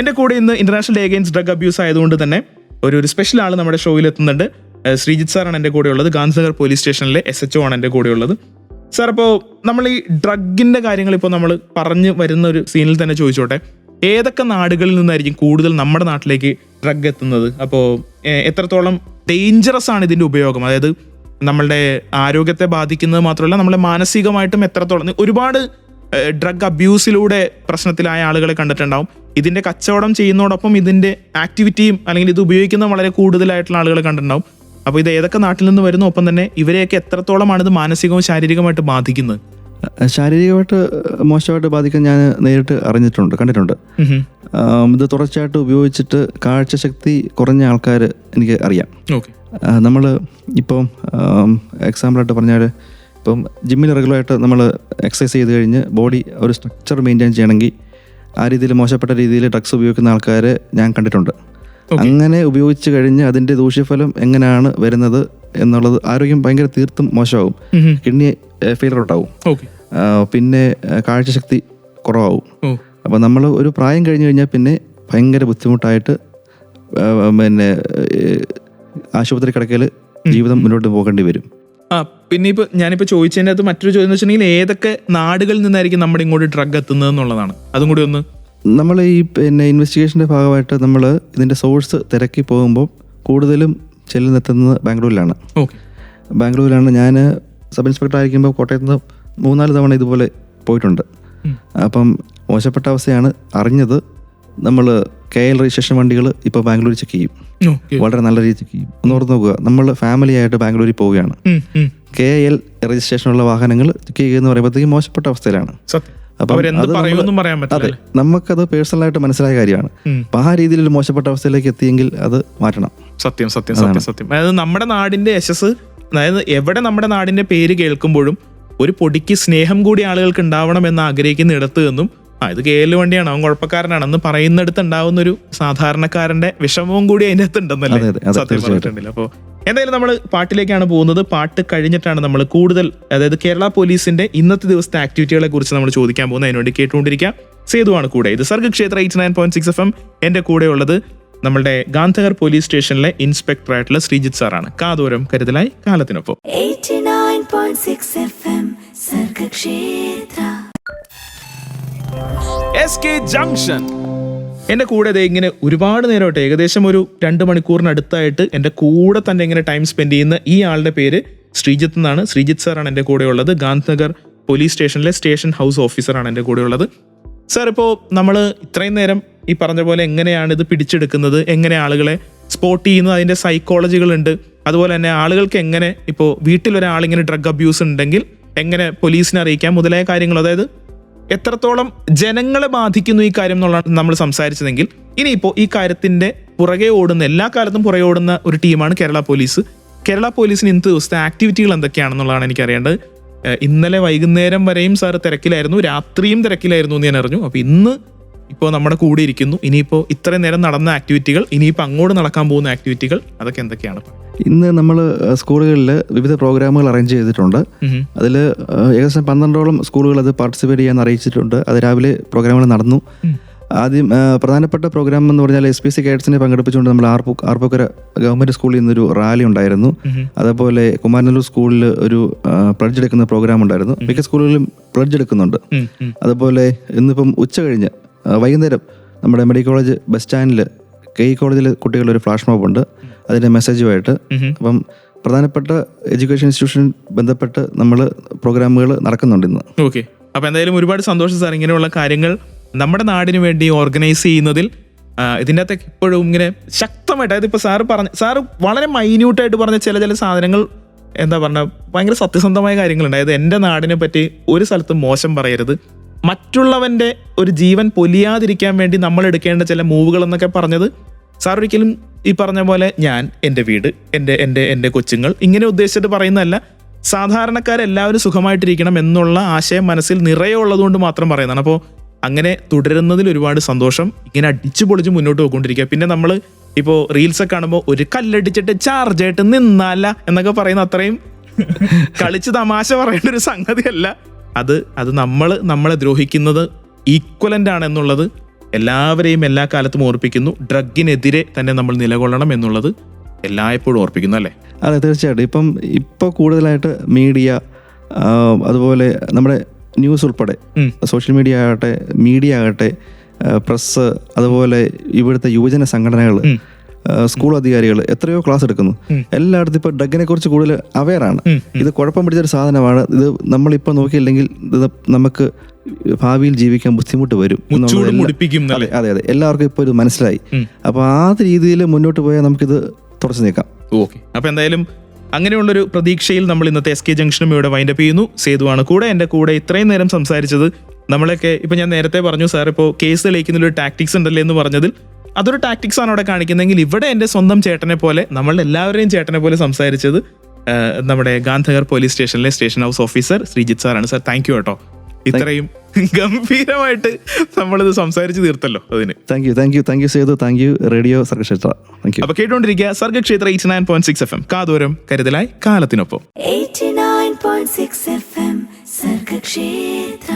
എൻ്റെ കൂടെ ഇന്ന് international day against drug abuse ആയതുകൊണ്ട് തന്നെ ഒരു സ്പെഷ്യൽ ആൾ നമ്മുടെ ഷോയിൽ എത്തുന്നുണ്ട്. ശ്രീജിത്ത് സാറാണ് എൻ്റെ കൂടെ ഉള്ളത്. ഗാന്ധിനഗർ പോലീസ് സ്റ്റേഷനിലെ SHO ആണ് എൻ്റെ കൂടെ ഉള്ളത്. സാർ, അപ്പോൾ നമ്മൾ ഈ ഡ്രഗിൻ്റെ കാര്യങ്ങൾ ഇപ്പോൾ നമ്മൾ പറഞ്ഞു വരുന്ന ഒരു സീനിൽ തന്നെ ചോദിച്ചോട്ടെ, ഏതൊക്കെ നാടുകളിൽ നിന്നായിരിക്കും കൂടുതൽ നമ്മുടെ നാട്ടിലേക്ക് ഡ്രഗ് എത്തുന്നത്? അപ്പോൾ എത്രത്തോളം ഡേഞ്ചറസ് ആണ് ഇതിൻ്റെ ഉപയോഗം? അതായത് നമ്മളുടെ ആരോഗ്യത്തെ ബാധിക്കുന്നത് മാത്രമല്ല, നമ്മളെ മാനസികമായിട്ടും എത്രത്തോളം. ഒരുപാട് ഡ്രഗ് അബ്യൂസിലൂടെ പ്രശ്നത്തിലായ ആളുകളെ കണ്ടിട്ടുണ്ടാവും. ഇതിൻ്റെ കച്ചവടം ചെയ്യുന്നതോടൊപ്പം ഇതിൻ്റെ ആക്ടിവിറ്റിയും അല്ലെങ്കിൽ ഇത് ഉപയോഗിക്കുന്ന വളരെ കൂടുതലായിട്ടുള്ള ആളുകളെ കണ്ടിട്ടുണ്ടാവും. അപ്പോൾ ഇത് ഏതൊക്കെ നാട്ടിൽ നിന്ന് വരുന്നു, ഒപ്പം തന്നെ ഇവരെയൊക്കെ എത്രത്തോളമാണ് ഇത് മാനസികവും ശാരീരികമായിട്ട് ബാധിക്കുന്നത്? ശാരീരികമായിട്ട് മോശമായിട്ട് ബാധിക്കാൻ ഞാൻ നേരിട്ട് കണ്ടിട്ടുണ്ട്. ഇത് തുടർച്ചയായിട്ട് ഉപയോഗിച്ചിട്ട് കാഴ്ചശക്തി കുറഞ്ഞ ആൾക്കാർ എനിക്ക് അറിയാം. നമ്മൾ ഇപ്പം എക്സാമ്പിളായിട്ട് പറഞ്ഞാൽ, ഇപ്പം ജിമ്മിൽ റെഗുലറായിട്ട് നമ്മൾ എക്സസൈസ് ചെയ്ത് കഴിഞ്ഞ് ബോഡി ഒരു സ്ട്രക്ചർ മെയിൻറ്റെയിൻ ചെയ്യണമെങ്കിൽ ആ രീതിയിൽ മോശപ്പെട്ട രീതിയിൽ ഡ്രഗ്സ് ഉപയോഗിക്കുന്ന ആൾക്കാരെ ഞാൻ കണ്ടിട്ടുണ്ട്. അങ്ങനെ ഉപയോഗിച്ച് കഴിഞ്ഞ് അതിൻ്റെ ദൂഷ്യഫലം എങ്ങനെയാണ് വരുന്നത് എന്നുള്ളത്, ആരോഗ്യം ഭയങ്കര തീർത്തും മോശമാവും. കിഡ്നി ഫെയിലർ ഉണ്ടാവും, പിന്നെ കാഴ്ചശക്തി കുറവാകും. അപ്പം നമ്മൾ ഒരു പ്രായം കഴിഞ്ഞ് കഴിഞ്ഞാൽ പിന്നെ ഭയങ്കര ബുദ്ധിമുട്ടായിട്ട് പിന്നെ ആശുപത്രി കിടക്കയിൽ ജീവിതം മുന്നോട്ട് പോകേണ്ടി വരും. പിന്നെ ഞാനിപ്പോൾ ചോദിച്ചതിൻ്റെ അകത്ത് മറ്റൊരു ചോദ്യം എന്ന് വെച്ചിട്ടുണ്ടെങ്കിൽ, ഏതൊക്കെ നാടുകളിൽ നിന്നായിരിക്കും നമ്മുടെ ഇങ്ങോട്ട് ഡ്രഗ് എത്തുന്നത് എന്നുള്ളതാണ്. അതും കൂടി ഒന്ന്. നമ്മൾ ഈ പിന്നെ ഇൻവെസ്റ്റിഗേഷൻ്റെ ഭാഗമായിട്ട് നമ്മൾ ഇതിൻ്റെ സോഴ്സ് തിരക്കി പോകുമ്പോൾ കൂടുതലും ചെല്ലുന്നെത്തുന്നത് ബാംഗ്ലൂരിലാണ്. ബാംഗ്ലൂരിലാണ്. ഞാൻ സബ് ഇൻസ്പെക്ടർ ആയിരിക്കുമ്പോൾ കോട്ടയത്ത് നിന്ന് 3-4 തവണ ഇതുപോലെ പോയിട്ടുണ്ട്. അപ്പം മോശപ്പെട്ട അവസ്ഥയാണ് അറിഞ്ഞത്. നമ്മൾ KL രജിസ്ട്രേഷൻ വണ്ടികൾ ഇപ്പോൾ ബാംഗ്ലൂർ ചെക്ക് ചെയ്യും, വളരെ നല്ല രീതിയിൽ ചെക്ക് ചെയ്യും. ഒന്ന് ഓർത്ത് നോക്കുക, നമ്മൾ ഫാമിലി ആയിട്ട് ബാംഗ്ലൂരിൽ പോവുകയാണ്, KL രജിസ്ട്രേഷനുള്ള വാഹനങ്ങൾ ചെക്ക് ചെയ്യുക എന്ന് പറയുമ്പോഴത്തേക്കും മോശപ്പെട്ട അവസ്ഥയിലാണ്. അതെ, നമുക്കത് പേഴ്സണലായിട്ട് മനസ്സിലായ കാര്യമാണ്. അപ്പൊ ആ രീതിയിൽ മോശപ്പെട്ട അവസ്ഥയിലേക്ക് എത്തിയെങ്കിൽ അത് മാറ്റണം. സത്യം. അതായത് നമ്മുടെ നാടിന്റെ യശസ്, അതായത് എവിടെ നമ്മുടെ നാടിന്റെ പേര് കേൾക്കുമ്പോഴും ഒരു പൊടിക്ക് സ്നേഹം കൂടി ആളുകൾക്ക് ഉണ്ടാവണം എന്ന് ആഗ്രഹിക്കുന്ന ഇടത്ത് നിന്നും ഇത് KL വണ്ടിയാണ്, അവൻ കുഴപ്പക്കാരനാണെന്ന് പറയുന്നിടത്ത് ഉണ്ടാവുന്ന ഒരു സാധാരണക്കാരന്റെ വിഷമവും കൂടി അതിൻ്റെ അകത്ത് ഉണ്ടെന്നല്ലേ സത്യം പറഞ്ഞിട്ടുണ്ടല്ലോ. അപ്പോൾ എന്തായാലും നമ്മൾ പാട്ടിലേക്കാണ് പോകുന്നത്. പാട്ട് കഴിഞ്ഞിട്ടാണ് നമ്മൾ കൂടുതൽ, അതായത് കേരള പോലീസിന്റെ ഇന്നത്തെ ദിവസത്തെ ആക്ടിവിറ്റികളെ കുറിച്ച് നമ്മൾ ചോദിക്കാൻ പോകുന്നത്. അതിനുവേണ്ടി കേട്ടുകൊണ്ടിരിക്കുക. സേതുവാണ് കൂടെ. ഇത് സർഗക്ഷേത്ര 89.6 FM. എൻ്റെ കൂടെ ഉള്ളത് നമ്മളുടെ ഗാന്ധിനഗർ പോലീസ് സ്റ്റേഷനിലെ ഇൻസ്പെക്ടർ ആയിട്ടുള്ള ശ്രീജിത്ത് സാറാണ്. കാതോരം കരുതലായി കാലത്തിനൊപ്പം. 89.6 FM സർഗക്ഷേത്ര. SK junction. എൻ്റെ കൂടെ ഇങ്ങനെ ഒരുപാട് നേരമായിട്ട്, ഏകദേശം ഒരു 2 മണിക്കൂറിനടുത്തായിട്ട് എൻ്റെ കൂടെ തന്നെ ഇങ്ങനെ ടൈം സ്പെൻഡ് ചെയ്യുന്ന ഈ ആളുടെ പേര് ശ്രീജിത്ത് എന്നാണ്. ശ്രീജിത്ത് സാറാണ് എൻ്റെ കൂടെ ഉള്ളത്. ഗാന്ധിനഗർ പോലീസ് സ്റ്റേഷനിലെ സ്റ്റേഷൻ ഹൗസ് ഓഫീസറാണ് എൻ്റെ കൂടെ ഉള്ളത്. സാർ, ഇപ്പോൾ നമ്മൾ ഇത്രയും നേരം ഈ പറഞ്ഞ പോലെ എങ്ങനെയാണ് ഇത് പിടിച്ചെടുക്കുന്നത്, എങ്ങനെ ആളുകളെ സ്പോട്ട് ചെയ്യുന്നത്, അതിൻ്റെ സൈക്കോളജികളുണ്ട്. അതുപോലെ തന്നെ ആളുകൾക്ക് എങ്ങനെ, ഇപ്പോൾ വീട്ടിലൊരാളിങ്ങനെ ഡ്രഗ് അബ്യൂസ് ഉണ്ടെങ്കിൽ എങ്ങനെ പോലീസിനെ അറിയിക്കാം മുതലായ കാര്യങ്ങൾ, അതായത് എത്രത്തോളം ജനങ്ങളെ ബാധിക്കുന്നു ഈ കാര്യം എന്നുള്ളതാണ് നമ്മൾ സംസാരിച്ചതെങ്കിൽ, ഇനിയിപ്പോൾ ഈ കാര്യത്തിൻ്റെ പുറകെ ഓടുന്ന, എല്ലാ കാലത്തും പുറകെ ഓടുന്ന ഒരു ടീമാണ് കേരള പോലീസ്. കേരള പോലീസിന് ഇന്നത്തെ ദിവസത്തെ ആക്ടിവിറ്റികൾ എന്തൊക്കെയാണെന്നുള്ളതാണ് എനിക്കറിയേണ്ടത്. ഇന്നലെ വൈകുന്നേരം വരെയും സാർ തിരക്കിലായിരുന്നു, രാത്രിയും തിരക്കിലായിരുന്നു എന്ന് ഞാൻ അറിഞ്ഞു. അപ്പോൾ ഇന്ന് ഇപ്പോൾ നമ്മുടെ കൂടെ ഇരിക്കുന്നു. ഇനിയിപ്പോൾ ഇത്രയും നേരം നടന്ന ആക്ടിവിറ്റികൾ, ഇനിയിപ്പോൾ അങ്ങോട്ട് നടക്കാൻ പോകുന്ന ആക്ടിവിറ്റികൾ, അതൊക്കെ എന്തൊക്കെയാണ്? ഇന്ന് നമ്മൾ സ്കൂളുകളിൽ വിവിധ പ്രോഗ്രാമുകൾ അറേഞ്ച് ചെയ്തിട്ടുണ്ട്. അതിൽ ഏകദേശം 12ഓളം സ്കൂളുകൾ അത് പാർട്ടിസിപ്പേറ്റ് ചെയ്യാൻ അറിയിച്ചിട്ടുണ്ട്. അത് രാവിലെ പ്രോഗ്രാമുകൾ നടന്നു. ആദ്യം പ്രധാനപ്പെട്ട പ്രോഗ്രാം എന്ന് പറഞ്ഞാൽ SPC കേഡറ്റ്സിനെ പങ്കെടുപ്പിച്ചുകൊണ്ട് നമ്മൾ ആർപ്പൂക്കര ഗവൺമെന്റ് സ്കൂളിൽ നിന്നൊരു റാലി ഉണ്ടായിരുന്നു. അതേപോലെ കുമാരനല്ലൂർ സ്കൂളിൽ ഒരു പ്ലഡ്ജ് എടുക്കുന്ന പ്രോഗ്രാം ഉണ്ടായിരുന്നു. മിക്ക സ്കൂളുകളിലും പ്ലഡ്ജ് എടുക്കുന്നുണ്ട്. അതുപോലെ ഇന്നിപ്പം ഉച്ച കഴിഞ്ഞ് വൈകുന്നേരം നമ്മുടെ മെഡിക്കൽ കോളേജ് ബസ് സ്റ്റാൻഡിൽ KE കോളേജിലെ കുട്ടികളുടെ ഒരു ഫ്ലാഷ് മോബ് ഉണ്ട്, അതിൻ്റെ മെസ്സേജുമായിട്ട്. അപ്പം പ്രധാനപ്പെട്ട എഡ്യൂക്കേഷൻ ഇൻസ്റ്റിറ്റ്യൂഷൻ ബന്ധപ്പെട്ട് നമ്മൾ പ്രോഗ്രാമുകൾ നടക്കുന്നുണ്ട് ഇന്ന്. ഓക്കെ, അപ്പോൾ എന്തായാലും ഒരുപാട് സന്തോഷം സാർ. ഇങ്ങനെയുള്ള കാര്യങ്ങൾ നമ്മുടെ നാടിന് വേണ്ടി ഓർഗനൈസ് ചെയ്യുന്നതിൽ ഇതിൻ്റെ അകത്തൊക്കെ ഇപ്പോഴും ഇങ്ങനെ ശക്തമായിട്ട്, അതായത് ഇപ്പോൾ സാറ് വളരെ മൈന്യൂട്ടായിട്ട് പറഞ്ഞ ചില സാധനങ്ങൾ, എന്താ പറഞ്ഞ ഭയങ്കര സത്യസന്ധമായ കാര്യങ്ങളുണ്ട്. അതായത് എൻ്റെ നാടിനെ പറ്റി ഒരു സ്ഥലത്തും മോശം പറയരുത്, മറ്റുള്ളവൻ്റെ ഒരു ജീവൻ പൊലിയാതിരിക്കാൻ വേണ്ടി നമ്മൾ എടുക്കേണ്ട ചില മൂവുകൾ എന്നൊക്കെ പറഞ്ഞത് സാർ ഒരിക്കലും ഈ പറഞ്ഞ പോലെ ഞാൻ, എൻ്റെ വീട്, എൻ്റെ കൊച്ചുങ്ങൾ ഇങ്ങനെ ഉദ്ദേശിച്ചിട്ട് പറയുന്നതല്ല. സാധാരണക്കാരെല്ലാവരും സുഖമായിട്ടിരിക്കണം എന്നുള്ള ആശയം മനസ്സിൽ നിറയെ ഉള്ളതുകൊണ്ട് മാത്രം പറയുന്നതാണ്. അപ്പോൾ അങ്ങനെ തുടരുന്നതിൽ ഒരുപാട് സന്തോഷം. ഇങ്ങനെ അടിച്ചു പൊളിച്ച് മുന്നോട്ട് പോയിക്കൊണ്ടിരിക്കുക. പിന്നെ നമ്മൾ ഇപ്പോൾ റീൽസൊക്കെ കാണുമ്പോൾ ഒരു കല്ലടിച്ചിട്ട് ചാർജായിട്ട് നിന്നല്ല എന്നൊക്കെ പറയുന്ന അത്രയും കളിച്ച് തമാശ പറയേണ്ട ഒരു സംഗതിയല്ല അത്. നമ്മളെ ദ്രോഹിക്കുന്നത് ഈക്വലൻ്റ് ആണ് എന്നുള്ളത് എല്ലാവരെയും എല്ലാ കാലത്തും ഓർപ്പിക്കുന്നു. ഡ്രഗിനെതിരെ തന്നെ നമ്മൾ നിലകൊള്ളണം എന്നുള്ളത് എല്ലായ്പ്പോഴും ഓർപ്പിക്കുന്നു, അല്ലേ? അതെ, തീർച്ചയായിട്ടും. ഇപ്പോൾ കൂടുതലായിട്ട് മീഡിയ, അതുപോലെ നമ്മുടെ ന്യൂസ് ഉൾപ്പെടെ സോഷ്യൽ മീഡിയ ആകട്ടെ, പ്രസ്, അതുപോലെ ഇവിടുത്തെ യുവജന സംഘടനകൾ, സ്കൂൾ അധികാരികൾ എത്രയോ ക്ലാസ് എടുക്കുന്നു. എല്ലായിടത്തും ഇപ്പോൾ ഡ്രഗിനെ കുറിച്ച് കൂടുതൽ അവെയറാണ്. ഇത് കുഴപ്പം പിടിച്ചൊരു സാധനമാണ്. ഇത് നമ്മളിപ്പോൾ നോക്കിയില്ലെങ്കിൽ ഇത് നമുക്ക് ഭാവിയിൽ ജീവിക്കാൻ ബുദ്ധിമുട്ട് വരും. അതെ, എല്ലാവർക്കും ഇപ്പോൾ ഇത് മനസ്സിലായി. അപ്പോൾ ആ രീതിയിൽ മുന്നോട്ട് പോയാൽ നമുക്കിത് തുടച്ചു നീക്കാം. ഓക്കെ, അപ്പോൾ എന്തായാലും അങ്ങനെയുള്ളൊരു പ്രതീക്ഷയിൽ നമ്മൾ ഇന്നത്തെ SK ജംഗ്ഷനും ഇവിടെ വൈൻഡപ്പ് ചെയ്യുന്നു. സേതുവാണ് കൂടെ. എൻ്റെ കൂടെ ഇത്രയും നേരം സംസാരിച്ചത്. നമ്മളൊക്കെ ഇപ്പം ഞാൻ നേരത്തെ പറഞ്ഞു സാർ, ഇപ്പോൾ കേസ് തെളിയിക്കുന്നൊരു ടാക്ടിക്സ് ഉണ്ടല്ലേ എന്ന് പറഞ്ഞതിൽ അതൊരു ടാക്ടിക്സ് ആണ് അവിടെ കാണിക്കുന്നതെങ്കിൽ, ഇവിടെ എൻ്റെ സ്വന്തം ചേട്ടനെ പോലെ, നമ്മളുടെ എല്ലാവരെയും ചേട്ടനെ പോലെ സംസാരിച്ചത് നമ്മുടെ ഗാന്ധിനഗർ പോലീസ് സ്റ്റേഷനിലെ സ്റ്റേഷൻ ഹൗസ് ഓഫീസർ ശ്രീജിത്ത് സാറാണ്. സാർ താങ്ക് യു കേട്ടോ, ഇത്രയും ഗംഭീരമായിട്ട് നമ്മളിത് സംസാരിച്ച് തീർത്തല്ലോ. അതിന് thank you Sethu, thank you radio Sargakshetra. അപ്പൊ കേട്ടോണ്ടിരിക്കുക സർഗക്ഷേത്ര 89.6 FM. കാതോരം കരുതലായി കാലത്തിനൊപ്പം. 89.6 FM സർഗക്ഷേത്ര.